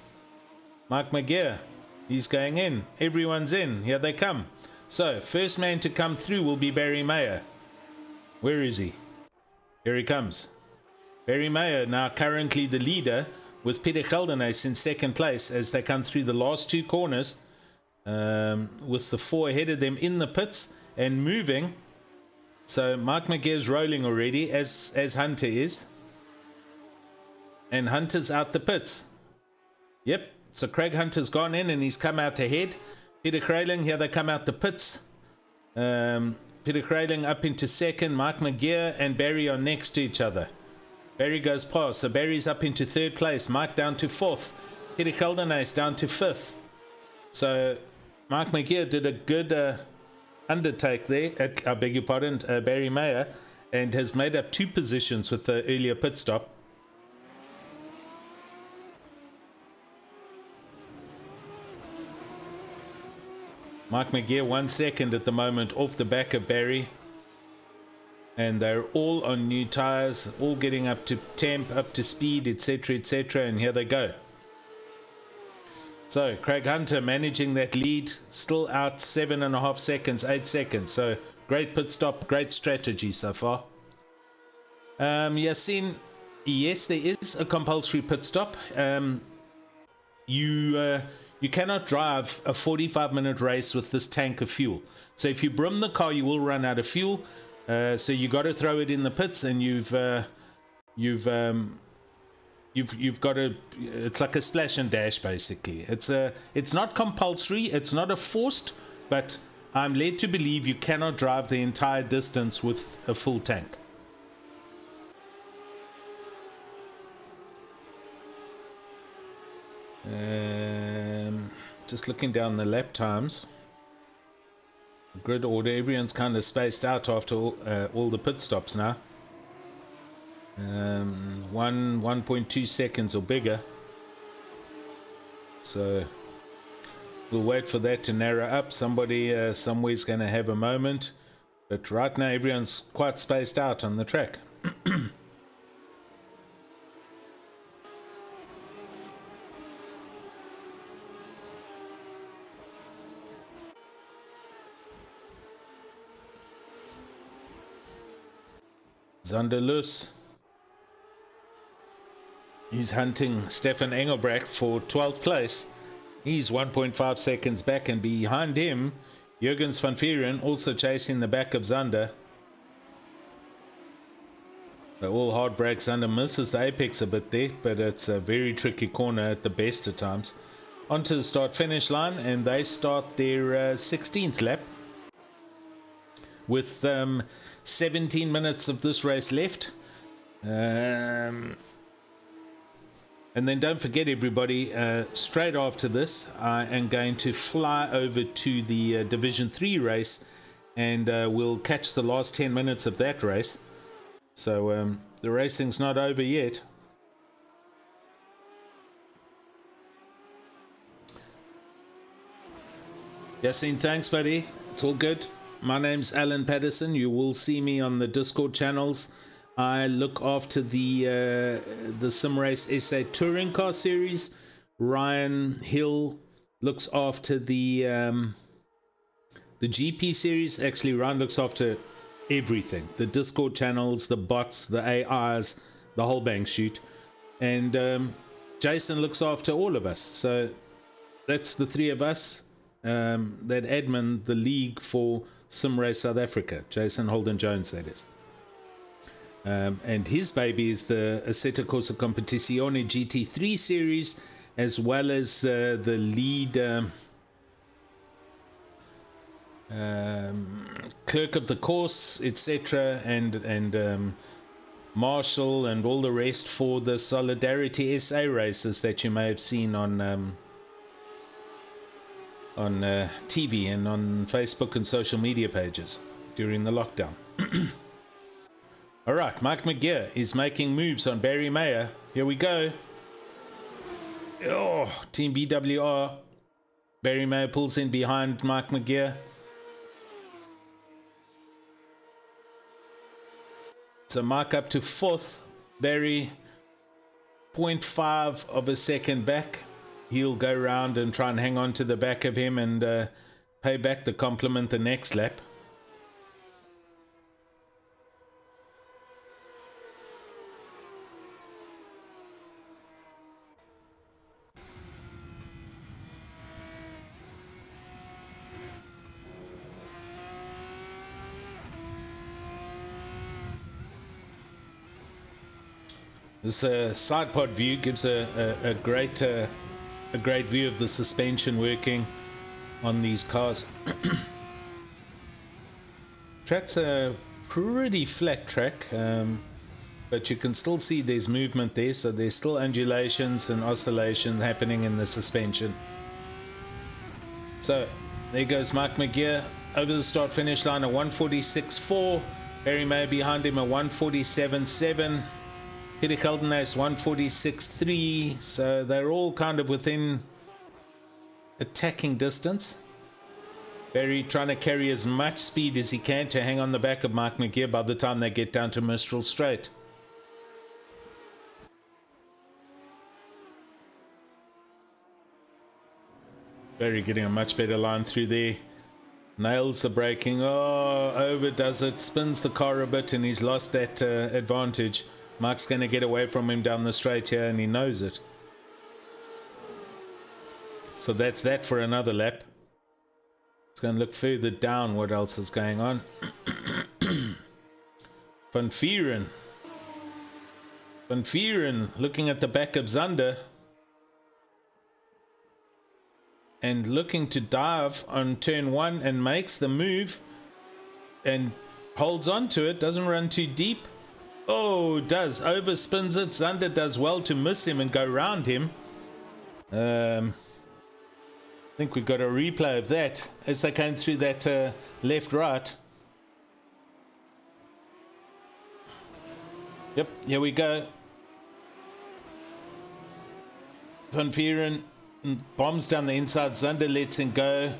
[SPEAKER 1] Mike McGear, he's going in. Everyone's in. Here they come. So, first man to come through will be Barry Mayer. Where is he? Here he comes. Barry Mayer, now currently the leader, with Peter Gelderhuis in 2nd place as they come through the last 2 corners, with the 4 ahead of them in the pits and moving. So Mike McGear's rolling already, as Hunter is. And Hunter's out the pits. Yep, so Craig Hunter's gone in and he's come out ahead. Peter Kraling, here they come out the pits. Peter Kraling up into 2nd. Mike McGear and Barry are next to each other. Barry goes past, so Barry's up into 3rd place. Mike down to 4th. Peter Gelderhuis down to 5th. So Mike McGear did a good undertake there, I beg your pardon, Barry Mayer, and has made up 2 positions with the earlier pit stop. Mike McGear 1 second at the moment off the back of Barry, and they're all on new tires, all getting up to temp, up to speed, etc, etc, and here they go. So Craig Hunter managing that lead, still out 7.5 seconds, 8 seconds. So great pit stop, great strategy so far. Yassine, yes, there is a compulsory pit stop. You cannot drive a 45-minute race with this tank of fuel. So if you brim the car, you will run out of fuel. So you got to throw it in the pits, and you've got to, it's like a splash and dash basically. It's not compulsory, it's not a forced, but I'm led to believe you cannot drive the entire distance with a full tank. Just looking down the lap times, grid order, everyone's kind of spaced out after all the pit stops now. 1.2 seconds or bigger, so we'll wait for that to narrow up. Somebody somewhere's going to have a moment, but right now everyone's quite spaced out on the track. Zander loose. He's hunting Stefan Engelbrecht for 12th place. He's 1.5 seconds back, and behind him, Jurgens van Vieren also chasing the back of Zander. All hard brakes. Zander misses the apex a bit there, but it's a very tricky corner at the best of times. Onto the start-finish line, and they start their 16th lap with 17 minutes of this race left. And then don't forget, everybody, straight after this, I am going to fly over to the Division 3 race, and we'll catch the last 10 minutes of that race. So the racing's not over yet. Yassine, thanks, buddy. It's all good. My name's Alan Paterson. You will see me on the Discord channels. I look after the SimRace SA Touring Car Series. Ryan Hill looks after the GP series. Actually, Ryan looks after everything: the Discord channels, the bots, the AIs, the whole bang shoot. And Jason looks after all of us. So that's the three of us that admin the league for SimRace South Africa. Jason Holden Jones, that is. And his baby is the Assetto Corsa Competizione GT3 series, as well as the lead clerk of the course, etc., and Marshall and all the rest for the Solidarity SA races that you may have seen on TV and on Facebook and social media pages during the lockdown. Alright, Mike McGear is making moves on Barry Mayer. Here we go. Oh, Team BWR. Barry Mayer pulls in behind Mike McGear. So Mike up to 4th. Barry 0.5 of a second back. He'll go round and try and hang on to the back of him and pay back the compliment the next lap. This side pod view gives a great view of the suspension working on these cars. Track's a pretty flat track, but you can still see there's movement there, so there's still undulations and oscillations happening in the suspension. So there goes Mike McGear over the start finish line, a 146.4. Barry May behind him, a 147.7. Peter Keldena's 146.3, so they're all kind of within attacking distance. Barry trying to carry as much speed as he can to hang on the back of Mike McGear by the time they get down to Mistral Straight. Barry getting a much better line through there. Nails the braking. Oh, overdoes it. Spins the car a bit and he's lost that advantage. Mark's going to get away from him down the straight here, and he knows it. So that's that for another lap. It's going to look further down what else is going on. Van Vieren. Van Vieren looking at the back of Zander. And looking to dive on turn 1 and makes the move. And holds on to it, doesn't run too deep. Oh, does. Overspins it. Zander does well to miss him and go round him. I think we've got a replay of that as they came through that left-right. Yep, here we go. Van Vieren bombs down the inside. Zander lets him go.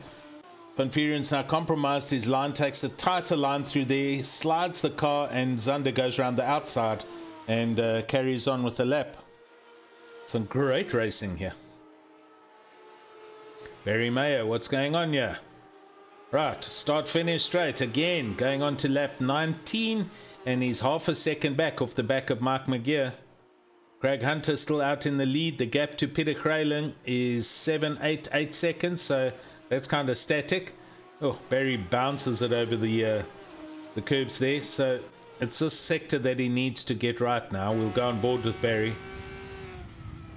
[SPEAKER 1] Van Vieren's now compromised his line, takes a tighter line through there, slides the car, and Zander goes around the outside and carries on with the lap. Some great racing here. Barry Mayer, what's going on here? Right, start finish straight again, going on to lap 19, and he's half a second back off the back of Mark McGeer. Craig Hunter still out in the lead. The gap to Peter Kralin is 8 seconds, so that's kind of static. Oh, Barry bounces it over the curbs there, so it's this sector that he needs to get right now. We'll go on board with Barry.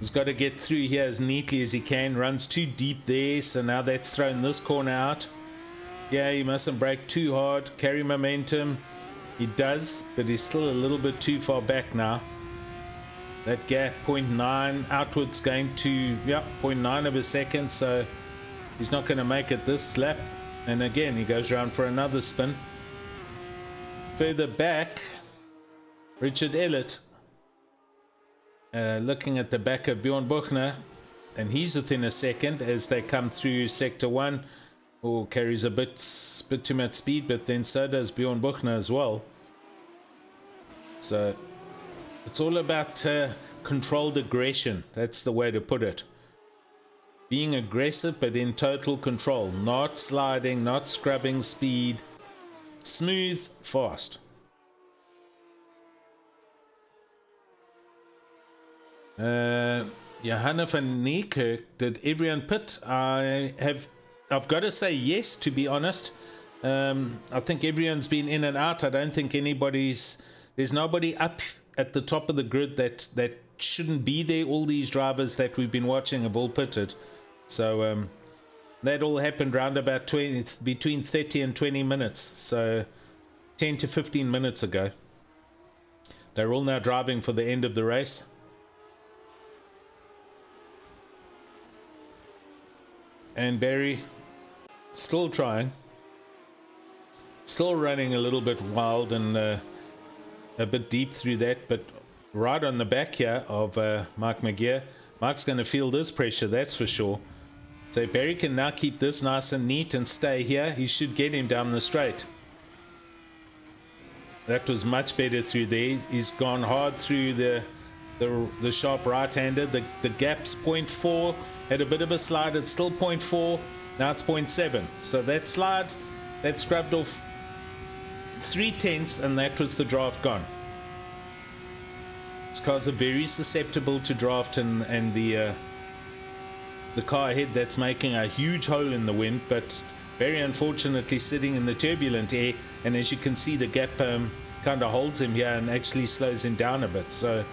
[SPEAKER 1] He's got to get through here as neatly as he can. Runs too deep there, so now that's thrown this corner out. Yeah, he mustn't brake too hard. Carry momentum. He does, but he's still a little bit too far back now. That gap, 0.9 outwards, going to, yeah, 0.9 of a second, so he's not going to make it this lap. And again, he goes around for another spin. Further back, Richard Ellett, looking at the back of Bjorn Buchner, and he's within a second as they come through sector 1. Or carries a bit too much speed, but then so does Bjorn Buchner as well. So it's all about controlled aggression. That's the way to put it. Being aggressive, but in total control. Not sliding, not scrubbing speed. Smooth, fast. Johanna van Niekerk, did everyone pit? I've got to say yes, to be honest. I think everyone's been in and out. I don't think there's nobody up at the top of the grid that shouldn't be there. All these drivers that we've been watching have all pitted. So that all happened around about between 30 and 20 minutes. So 10 to 15 minutes ago. They're all now driving for the end of the race. And Barry still trying, still running a little bit wild and a bit deep through that, but right on the back here of Mark McGeer. Mark's going to feel this pressure, that's for sure. So Barry can now keep this nice and neat and stay here. He should get him down the straight. That was much better through there. He's gone hard through the sharp right-hander. The gap's 0.4. Had a bit of a slide. It's still 0.4. Now it's 0.7. So that slide, that scrubbed off 3/10, and that was the draft gone. These cars are very susceptible to draft, and the car ahead that's making a huge hole in the wind, but very unfortunately sitting in the turbulent air, and as you can see, the gap kind of holds him here and actually slows him down a bit. So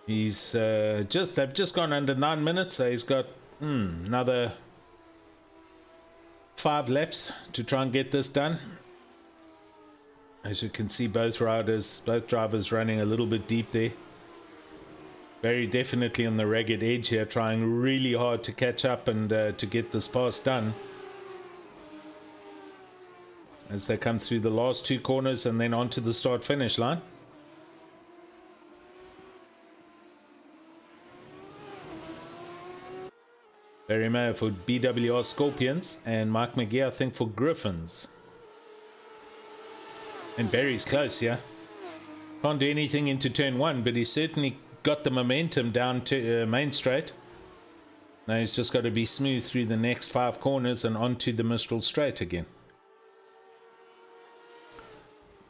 [SPEAKER 1] he's they've just gone under 9 minutes, so he's got another 5 laps to try and get this done. As you can see, both drivers running a little bit deep there. Very definitely on the ragged edge here, trying really hard to catch up and to get this pass done. As they come through the last 2 corners and then onto the start finish line. Barry Mayer for BWR Scorpions and Mark McGee, I think, for Griffins. And Barry's close, yeah. Can't do anything into turn 1, but he certainly got the momentum down to Main Straight. Now he's just got to be smooth through the next 5 corners and onto the Mistral Straight again.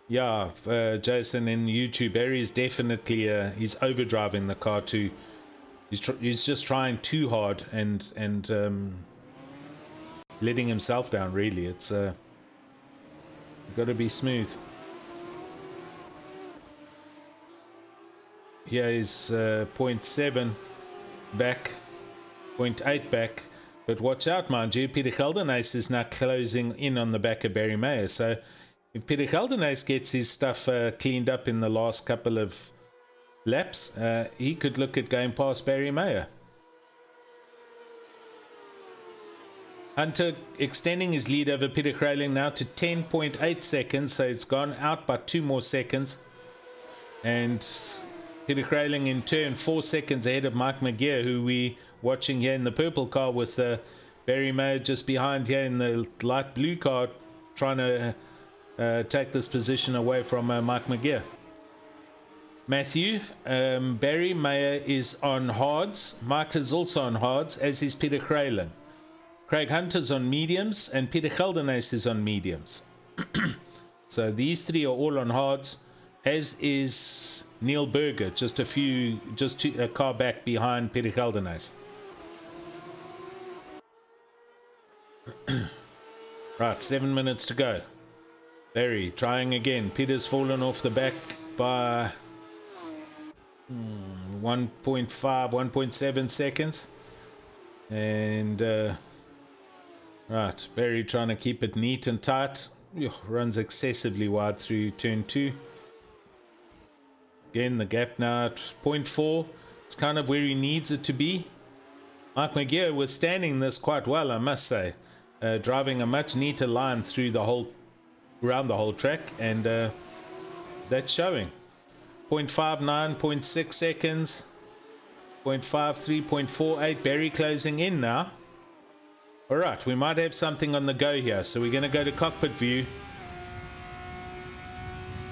[SPEAKER 1] Yeah, Jason in YouTube, Barry is definitely he's overdriving the car too. He's just trying too hard and letting himself down. Really, it's got to be smooth. Here is 0.7 back, 0.8 back, but watch out, mind you. Peter Geldenhuys is now closing in on the back of Barry Mayer. So if Peter Geldenhuys gets his stuff cleaned up in the last couple of laps, he could look at going past Barry Mayer. Hunter extending his lead over Peter Kralin now to 10.8 seconds, so it's gone out by 2 more seconds. And Peter Kralin in turn 4 seconds ahead of Mike McGeer, who we watching here in the purple car, with Barry Mayer just behind here in the light blue car, trying to take this position away from Mike McGeer. Matthew. Barry Mayer is on hards. Mike is also on hards, as is Peter Craylen. Craig Hunter's on mediums, and Peter Geldernace is on mediums. So these three are all on hards, as is Neil Berger, just a car back behind Peter Geldernace. Right, 7 minutes to go. Barry trying again. Peter's fallen off the back by 1.5, 1.7 seconds. And right, Barry trying to keep it neat and tight. Runs excessively wide through turn 2. Again, the gap now at 0.4. It's kind of where he needs it to be. Mike McGeer was standing this quite well, I must say. Driving a much neater line through around the whole track, and that's showing. 0.59, 0.6 seconds, 0.53, 0.48. Barry closing in now. Alright, we might have something on the go here, so we're going to go to cockpit view.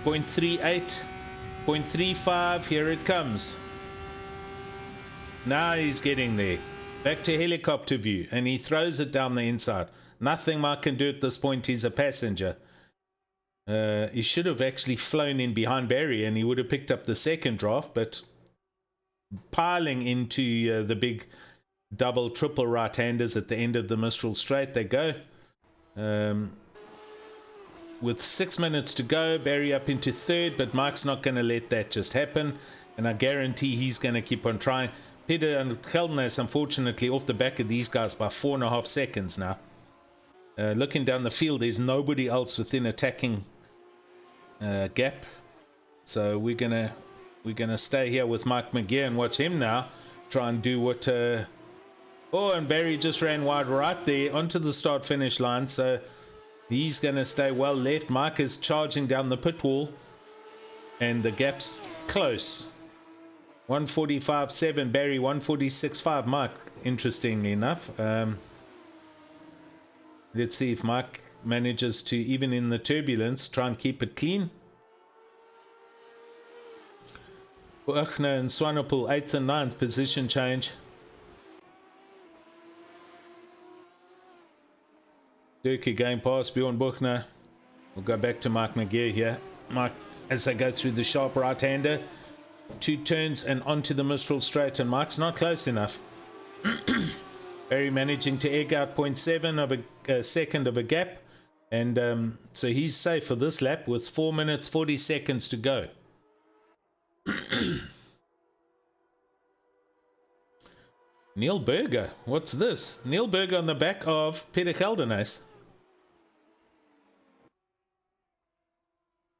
[SPEAKER 1] 0.38, 0.35, here it comes. Now he's getting there. Back to helicopter view, and he throws it down the inside. Nothing Mike can do at this point. He's a passenger. He should have actually flown in behind Barry, and he would have picked up the second draft, but piling into the big double, triple right-handers at the end of the Mistral Straight they go. With 6 minutes to go, Barry up into third, but Mike's not going to let that just happen, and I guarantee he's going to keep on trying. Peter and Geldernace, unfortunately, off the back of these guys by 4.5 seconds now. Looking down the field, there's nobody else within attacking gap, so we're gonna stay here with Mike McGeer and watch him now try and do what. Oh, and Barry just ran wide right there onto the start-finish line, so he's gonna stay well left. Mike is charging down the pit wall, and the gap's close. 145.7 Barry, 146.5 Mike, interestingly enough. Let's see if Mike manages to, even in the turbulence, try and keep it clean. Buchner and Swanepoel 8th and 9th, position change. Durkee going past Bjorn Buchner. We'll go back to Mike McGeer here. Mike, as they go through the sharp right-hander, 2 turns and onto the Mistral Straight, and Mike's not close enough. Barry managing to egg out 0.7 of a second of a gap, and so he's safe for this lap with 4 minutes 40 seconds to go. Neil Berger, what's this? Neil Berger on the back of Peter Geldernace.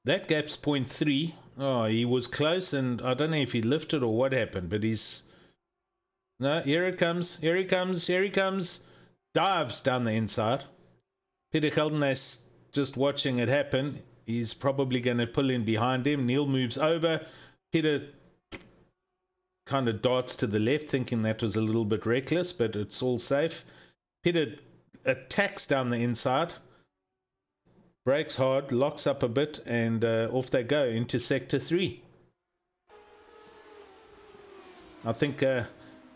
[SPEAKER 1] That gap's 0.3. Oh, he was close, and I don't know if he lifted or what happened, but he's... No, here it comes, here he comes, here he comes. Dives down the inside. Peter Geldernace just watching it happen. He's probably going to pull in behind him. Neil moves over. Peter kind of darts to the left, thinking that was a little bit reckless, but it's all safe. Peter attacks down the inside. Brakes hard, locks up a bit, and off they go into Sector 3. I think...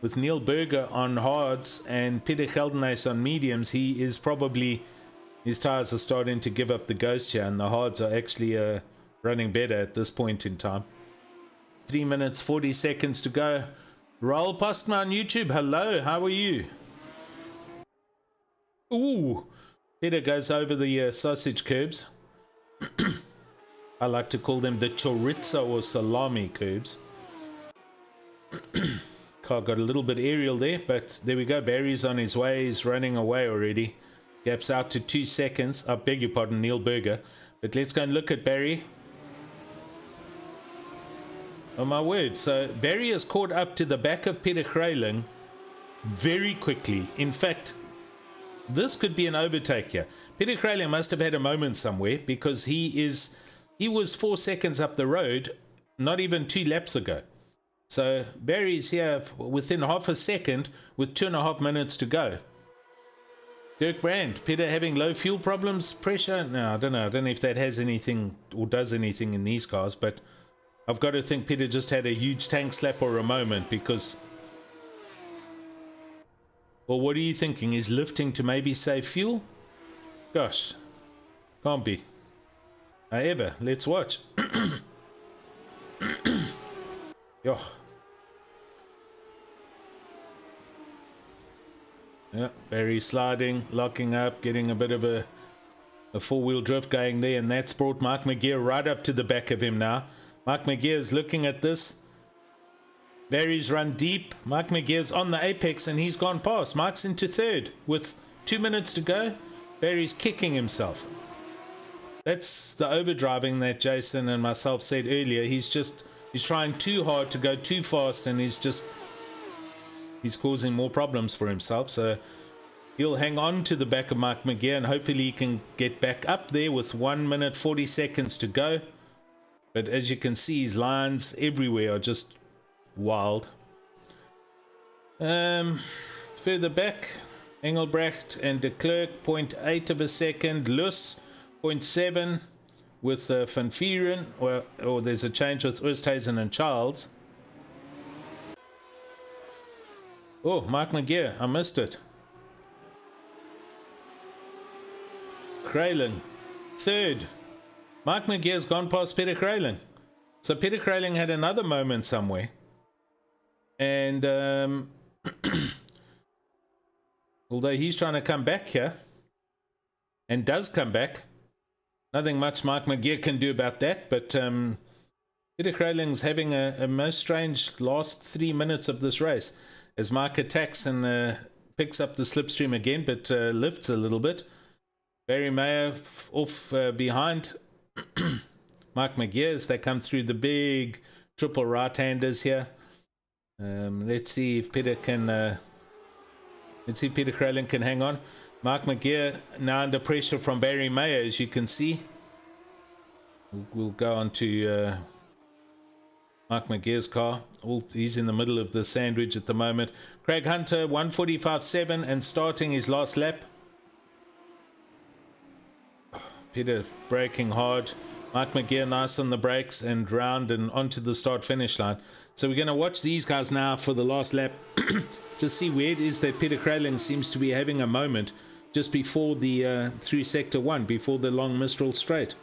[SPEAKER 1] with Neil Berger on hards and Peter Geldernace on mediums, he is probably, his tyres are starting to give up the ghost here, and the hards are actually running better at this point in time. 3 minutes 40 seconds to go. Raoul Postma on YouTube, hello, how are you? Ooh, Peter goes over the sausage curbs. I like to call them the chorizo or salami curbs. Car got a little bit aerial there, but there we go. Barry's on his way. He's running away already. Gaps out to 2 seconds. I beg your pardon, Neil Berger. But let's go and look at Barry. Oh my word. So Barry has caught up to the back of Peter Crayling very quickly. In fact, this could be an overtake here. Peter Crayling must have had a moment somewhere, because he was 4 seconds up the road not even 2 laps ago. So Barry's here within half a second with 2.5 minutes to go. Dirk Brand, Peter having low fuel problems, pressure? No, I don't know. I don't know if that has anything or does anything in these cars, but I've got to think Peter just had a huge tank slap or a moment because... Well, what are you thinking? He's lifting to maybe save fuel? Gosh, can't be. However, let's watch. Yo. Yeah, Barry sliding, locking up, getting a bit of a four-wheel drift going there, and that's brought Mark McGear right up to the back of him now. Mark McGear is looking at this. Barry's run deep. Mark McGear's on the apex and he's gone past. Mark's into third with 2 minutes to go. Barry's kicking himself. That's the overdriving that Jason and myself said earlier. He's trying too hard to go too fast, and he's causing more problems for himself. So he'll hang on to the back of Mark McGear and hopefully he can get back up there with 1 minute 40 seconds to go. But as you can see, his lines everywhere are just wild. Further back, Engelbrecht and de Klerk 0.8 of a second. Lus 0.7 with Van Vieren, or there's a change with Oosthuizen and Charles. Oh, Mark McGear, I missed it. Krayling third. Mark McGear's gone past Peter Krayling. So Peter Krayling had another moment somewhere. And although he's trying to come back here, and does come back, nothing much Mark McGear can do about that. But Peter Krayling's having a most strange last 3 minutes of this race as Mark attacks and picks up the slipstream again, but lifts a little bit. Barry Mayer off behind Mark McGear as they come through the big triple right-handers here. Let's see if Peter Krayling can hang on. Mark McGear now under pressure from Barry Mayer, as you can see. We'll go on to Mark McGear's car. He's in the middle of the sandwich at the moment. Craig Hunter 1:45.7 and starting his last lap. Peter braking hard. Mark McGear nice on the brakes and round and onto the start-finish line. So we're going to watch these guys now for the last lap to see where it is that Peter Krayling seems to be having a moment just before the through sector 1, before the long Mistral straight.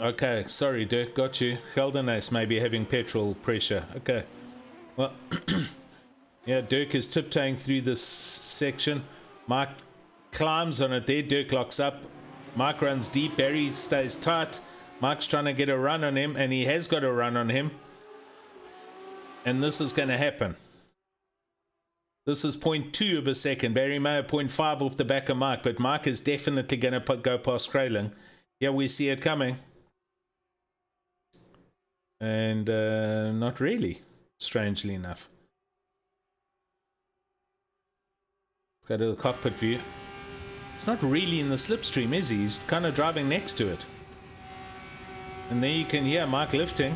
[SPEAKER 1] Okay, sorry Dirk, got you. Geldernace may be having petrol pressure. Okay, well, yeah, Dirk is tiptoeing through this section. Mark climbs on it there. Dirk locks up. Mark runs deep. Barry stays tight. Mark's trying to get a run on him, and he has got a run on him. And this is going to happen. This is 0.2 of a second. Barry Mayer 0.5 off the back of Mark, but Mark is definitely going to go past Krayling. Yeah, we see it coming. And not really, strangely enough. Got a little cockpit view. It's not really in the slipstream, is he? He's kind of driving next to it. And there you can hear Mark lifting.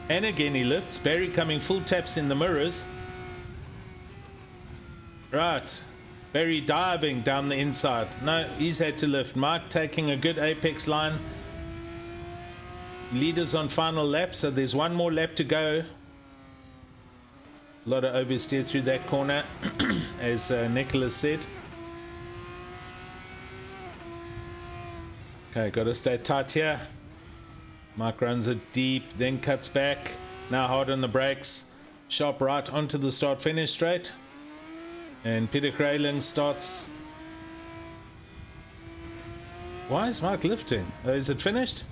[SPEAKER 1] And again he lifts. Barry coming full taps in the mirrors. Right. Barry diving down the inside. No, he's had to lift. Mark taking a good apex line. Leaders on final lap, so there's one more lap to go. A lot of oversteer through that corner, as Nicholas said. Okay, got to stay tight here. Mark runs it deep, then cuts back. Now hard on the brakes. Sharp right onto the start-finish straight. And Peter Krayling starts. Why is Mark lifting? Is it finished?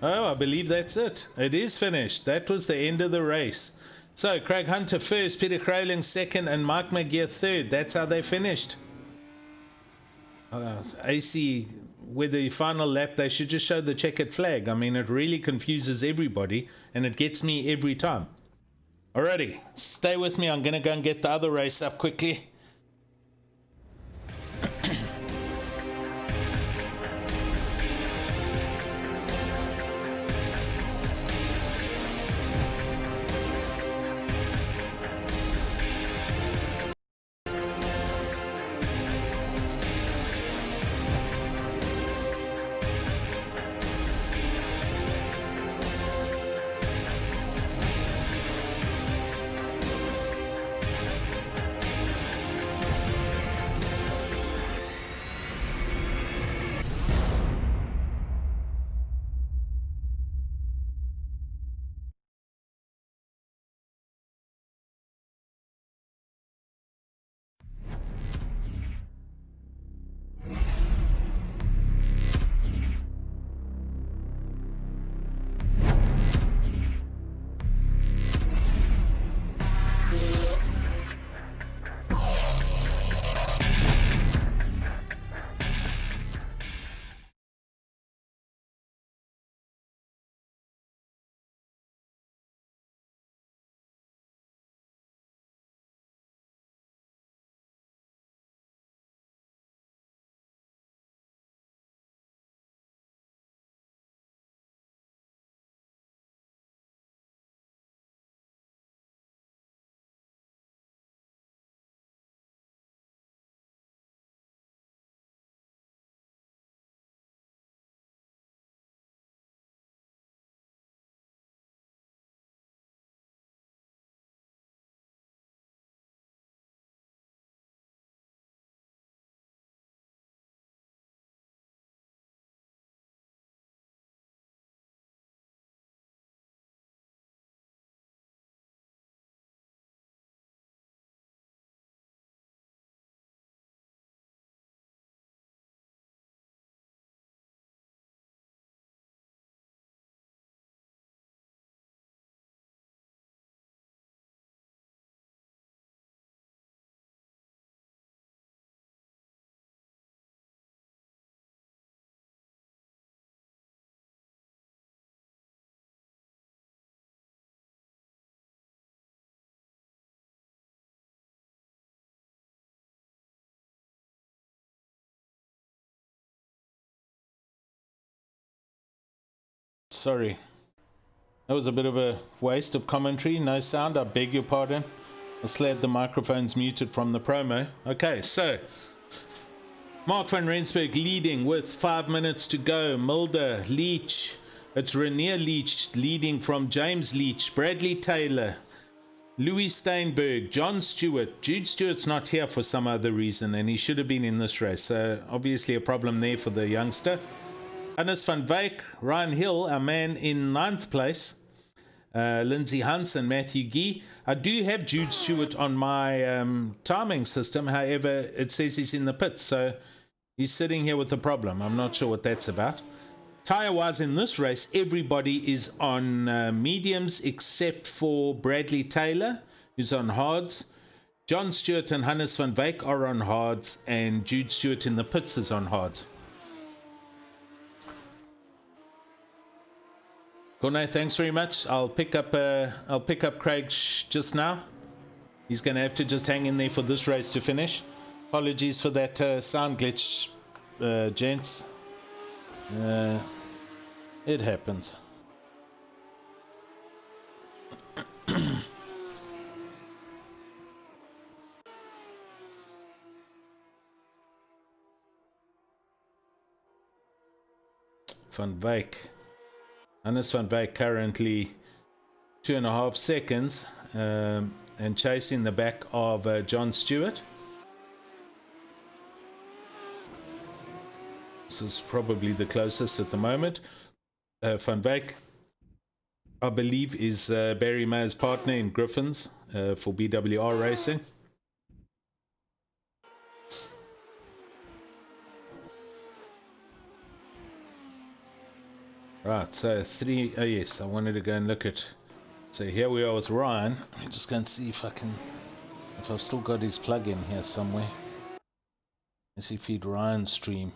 [SPEAKER 1] Oh, I believe that's it. It is finished. That was the end of the race. So, Craig Hunter first, Peter Krayling second, and Mark McGear third. That's how they finished. AC, with the final lap, they should just show the checkered flag. I mean, it really confuses everybody, and it gets me every time. Alrighty, stay with me. I'm going to go and get the other race up quickly. Sorry. That was a bit of a waste of commentary. No sound, I beg your pardon. I still had the microphones muted from the promo. Okay, so Mark van Rensburg leading with 5 minutes to go. Mulder, Leach. It's Rainier Leach leading from James Leach, Bradley Taylor, Louis Steinberg, John Stewart. Jude Stewart's not here for some other reason, and he should have been in this race. So obviously a problem there for the youngster. Hannes van Wyk, Ryan Hill, our man in 9th place. Lindsay Hunts and Matthew Gee. I do have Jude Stewart on my timing system. However, it says he's in the pits, so he's sitting here with a problem. I'm not sure what that's about. Tyre-wise in this race, everybody is on mediums except for Bradley Taylor, who's on hards. John Stewart and Hannes van Wyk are on hards, and Jude Stewart in the pits is on hards. Corne, thanks very much. I'll pick up Craig just now. He's going to have to just hang in there for this race to finish. Apologies for that sound glitch, gents. It happens. Van Wyk. Hannes van Wyk currently 2.5 seconds and chasing the back of John Stewart. This is probably the closest at the moment. Van Wyk, I believe, is Barry Mayer's partner in Griffins for BWR Racing. Right, so oh yes, I wanted to go and look at, so here we are with Ryan. I'm just going to see if I've still got his plug in here somewhere. Let's see, feed Ryan stream.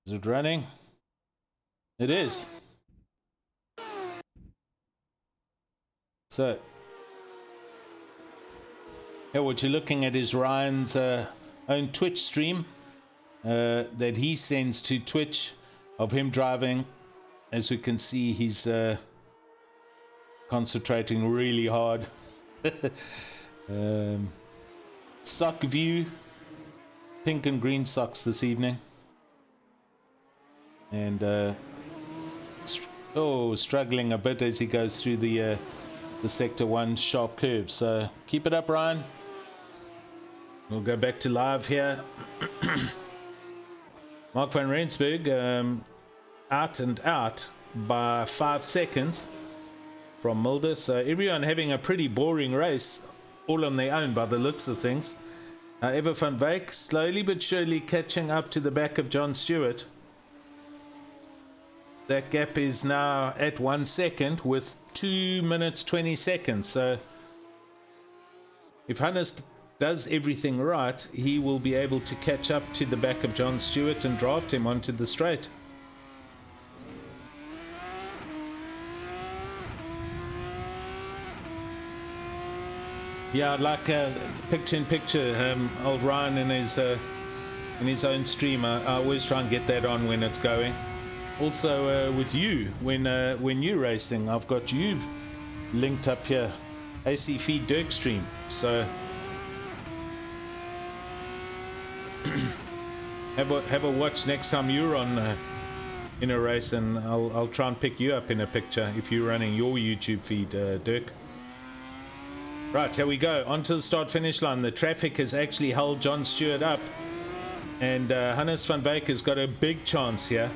[SPEAKER 1] Is it running? It is. So, here what you're looking at is Ryan's own Twitch stream that he sends to Twitch of him driving. As we can see, he's concentrating really hard. Sock view, pink and green socks this evening. And struggling a bit as he goes through the sector 1 sharp curve. So keep it up, Ryan. We'll go back to live here. Mark van Rensburg out and out by 5 seconds from Mulder. So everyone having a pretty boring race, all on their own by the looks of things. However, Van Wyk slowly but surely catching up to the back of John Stewart. That gap is now at 1 second with 2 minutes 20 seconds. So if Hannes does everything right, he will be able to catch up to the back of John Stewart and draft him onto the straight. Yeah, I'd like picture in picture, old Ryan in his own stream. I always try and get that on when it's going. Also with you, when you're racing, I've got you linked up here, AC Feed Dirk stream. So have a watch next time you're on in a race, and I'll try and pick you up in a picture if you're running your YouTube feed, Dirk. Right, here we go, onto the start-finish line. The traffic has actually held John Stewart up, and Hannes van Wyk has got a big chance here.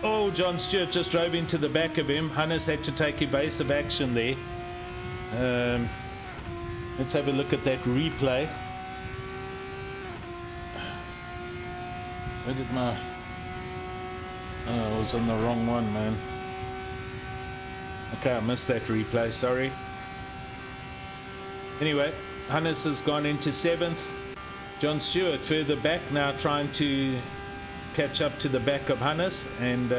[SPEAKER 1] Oh, John Stewart just drove into the back of him. Hannes had to take evasive action there. Let's have a look at that replay. Where did my... Oh, I was on the wrong one, man. Okay, I missed that replay, sorry. Anyway, Hannes has gone into 7th. John Stewart further back now, trying to catch up to the back of Hannes, and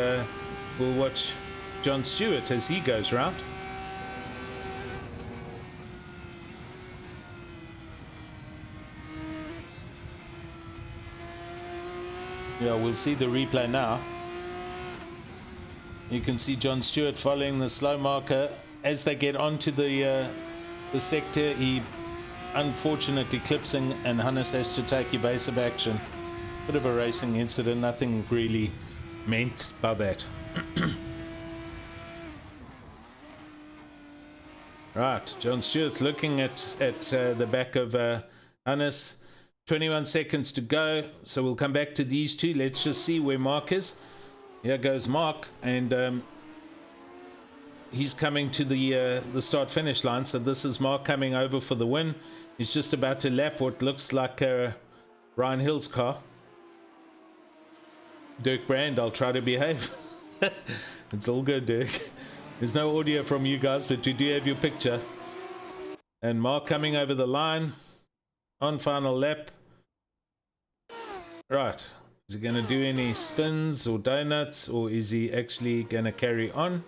[SPEAKER 1] we'll watch John Stewart as he goes round. Yeah, we'll see the replay now. You can see John Stewart following the slow marker. As they get onto the sector, he unfortunately clips in, and Hannes has to take evasive action. Bit of a racing incident, nothing really meant by that. Right, John Stewart's looking at the back of Hannes. 21 seconds to go, so we'll come back to these two. Let's just see where Mark is. Here goes Mark, and he's coming to the start-finish line. So this is Mark coming over for the win. He's just about to lap what looks like Ryan Hill's car. Dirk Brand, I'll try to behave. It's all good, Dirk. There's no audio from you guys, but we do have your picture. And Mark coming over the line on final lap. Right. Is he going to do any spins or donuts, or is he actually going to carry on?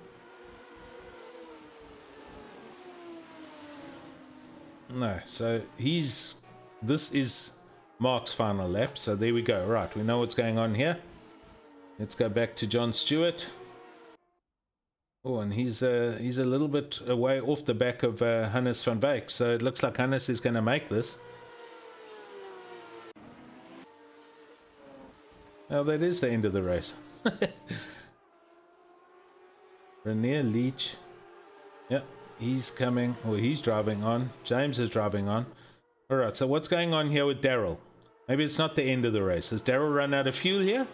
[SPEAKER 1] No. So this is Mark's final lap. So there we go. Right. We know what's going on here. Let's go back to John Stewart. Oh, and he's a little bit away off the back of Hannes van Wyk, so it looks like Hannes is going to make this. Oh, that is the end of the race. Renier Leach. Yep, he's coming, or he's driving on. James is driving on. Alright, so what's going on here with Daryl? Maybe it's not the end of the race. Has Daryl run out of fuel here?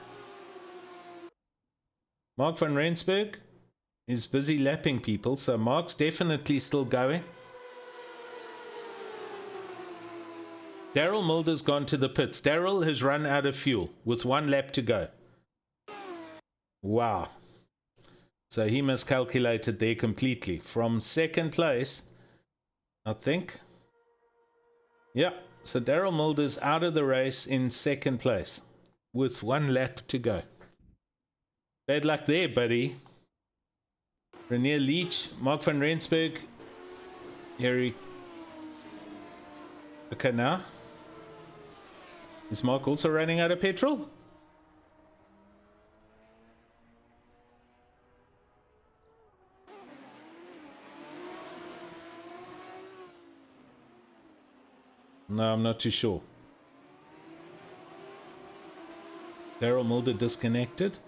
[SPEAKER 1] Mark van Rensburg is busy lapping people, so Mark's definitely still going. Daryl Mulder's gone to the pits. Daryl has run out of fuel with 1 lap to go. Wow. So he miscalculated there completely. From second place, I think. Yeah, so Daryl Mulder's out of the race in second place with 1 lap to go. Bad luck there, buddy. Renier Leach, Mark van Rensburg, Harry. Okay, now is Mark also running out of petrol? No, I'm not too sure. Daryl Mulder disconnected.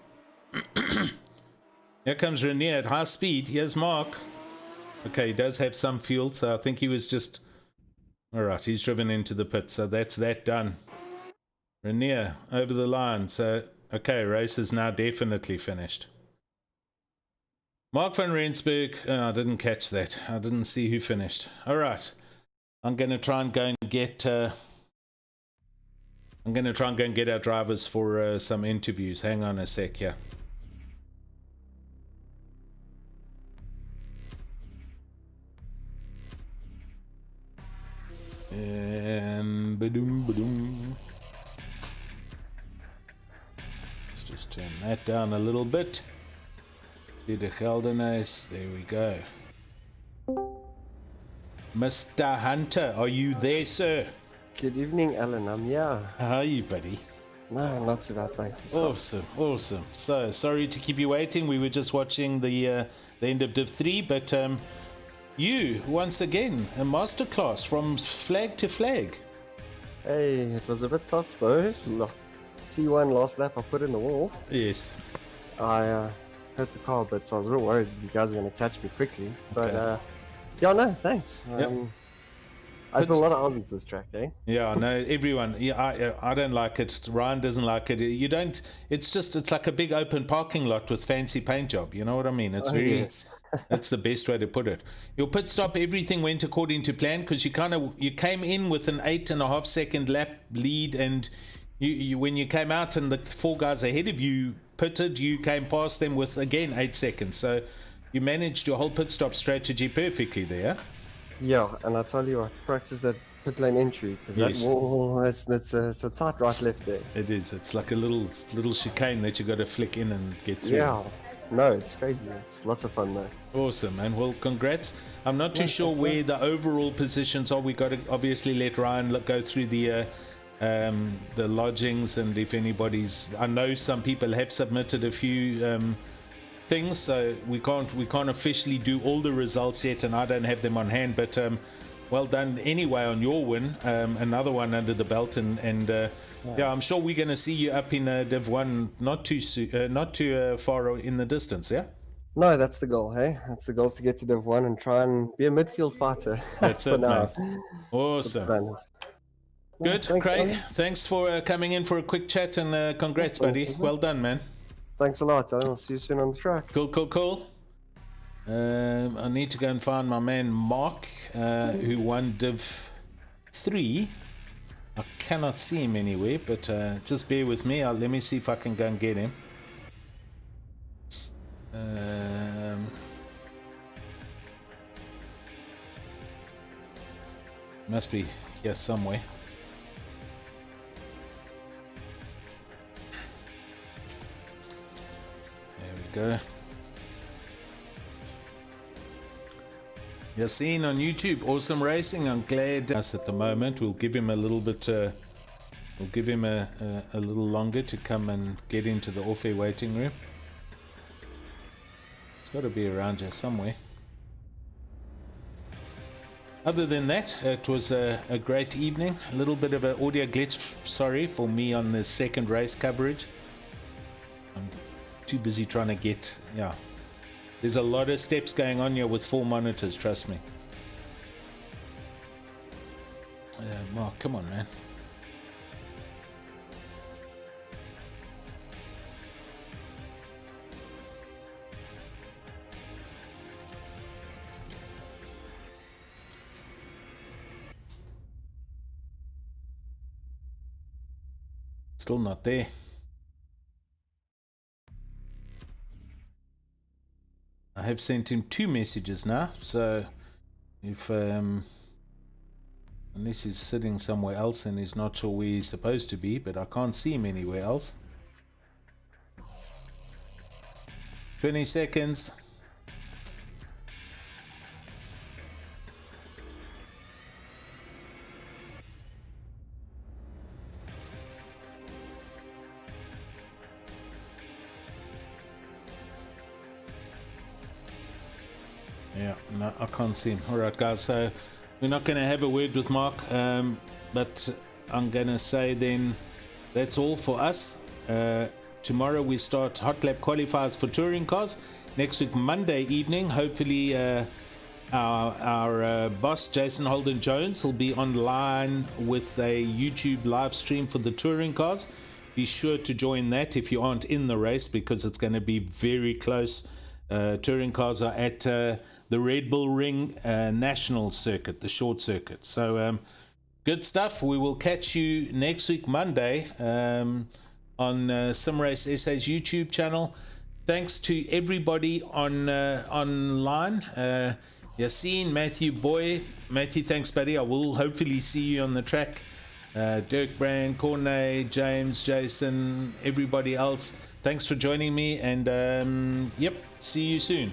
[SPEAKER 1] Here comes Renier at high speed. Here's Mark. Okay, he does have some fuel, so I think he was just... Alright, he's driven into the pit, so that's that done. Renier over the line, so... Okay, race is now definitely finished. Mark van Rensburg... Oh, I didn't catch that. I didn't see who finished. Alright, I'm going to try and go and get... I'm going to try and go and get our drivers for some interviews. Hang on a sec here. And ba-doom. Let's just turn that down a little bit. Peter Geldenhuis, there we go. Mr. Hunter, are you there, sir?
[SPEAKER 3] Good evening, Alan. I'm here.
[SPEAKER 1] How are you, buddy?
[SPEAKER 3] No, not too bad, thanks.
[SPEAKER 1] Awesome. So, sorry to keep you waiting. We were just watching the end of Div 3, but you, once again, a masterclass from flag to flag.
[SPEAKER 3] Hey, it was a bit tough though. T1 last lap, I put in the wall.
[SPEAKER 1] Yes.
[SPEAKER 3] I hurt the car a bit, so I was a bit worried you guys were going to catch me quickly. But
[SPEAKER 1] Okay.
[SPEAKER 3] yeah, no, thanks.
[SPEAKER 1] Yep.
[SPEAKER 3] I put a lot of hours this track, eh?
[SPEAKER 1] Yeah, no, everyone. Yeah, I don't like it. Ryan doesn't like it. You don't. It's like a big open parking lot with fancy paint job. You know what I mean? It's very.
[SPEAKER 3] Yes.
[SPEAKER 1] That's the best way to put it. Your pit stop, everything went according to plan because you came in with an 8.5 second lap lead, and you when you came out and the 4 guys ahead of you pitted, you came past them with again 8 seconds. So you managed your whole pit stop strategy perfectly there.
[SPEAKER 3] Yeah, and I tell you what, practice that pit lane entry because
[SPEAKER 1] Yes.
[SPEAKER 3] that wall, it's a tight right left there.
[SPEAKER 1] It is. It's like a little chicane that you got to flick in and get through.
[SPEAKER 3] Yeah. No, it's crazy. It's lots of fun though.
[SPEAKER 1] Awesome, and well, congrats. I'm not too
[SPEAKER 3] Yeah,
[SPEAKER 1] sure
[SPEAKER 3] thank you.
[SPEAKER 1] where the overall positions are. We got to obviously let Ryan go through the lodgings, and if anybody's, I know some people have submitted a few things, so we can't officially do all the results yet, and I don't have them on hand. But well done anyway on your win, another one under the belt, and yeah, I'm sure we're going to see you up in Div 1 not too far in the distance. Yeah.
[SPEAKER 3] No, that's the goal, hey? That's the goal, to get to Div 1 and try and be a midfield fighter.
[SPEAKER 1] That's
[SPEAKER 3] for
[SPEAKER 1] it,
[SPEAKER 3] now.
[SPEAKER 1] man. Awesome. Good,
[SPEAKER 3] Thanks,
[SPEAKER 1] Craig.
[SPEAKER 3] Alan.
[SPEAKER 1] Thanks for coming in for a quick chat, and congrats, buddy. Well done, man.
[SPEAKER 3] Thanks a lot, Alan. I'll see you soon on the track.
[SPEAKER 1] Cool. I need to go and find my man Mark, who won Div 3. I cannot see him anywhere, but just bear with me. Let me see if I can go and get him. Must be here somewhere. There we go. Yassine on YouTube, awesome racing. I'm glad us at the moment. We'll give him a little bit. We'll give him a little longer to come and get into the off-air waiting room. It's got to be around here somewhere. Other than that, it was a great evening. A little bit of an audio glitch, sorry, for me on the second race coverage. I'm too busy trying to get, yeah. There's a lot of steps going on here with 4 monitors, trust me. Mark, come on, man. Still not there. I have sent him 2 messages now, so if unless he's sitting somewhere else and he's not sure where he's supposed to be, but I can't see him anywhere else. 20 seconds. Yeah, no, I can't see him. Alright guys, so we're not going to have a word with Mark, but I'm going to say then that's all for us. Tomorrow we start hot lap qualifiers for touring cars. Next week Monday evening, hopefully our boss Jason Holden Jones will be online with a YouTube live stream for the touring cars. Be sure to join that if you aren't in the race, because it's going to be very close. Touring cars are at the Red Bull Ring National Circuit, the short circuit. So good stuff. We will catch you next week Monday on SimRace SA's YouTube channel. Thanks to everybody online. Yassine, Matthew, Matthew, thanks buddy. I will hopefully see you on the track. Dirk Brand, Cornay, James, Jason, everybody else. Thanks for joining me, and yep, see you soon.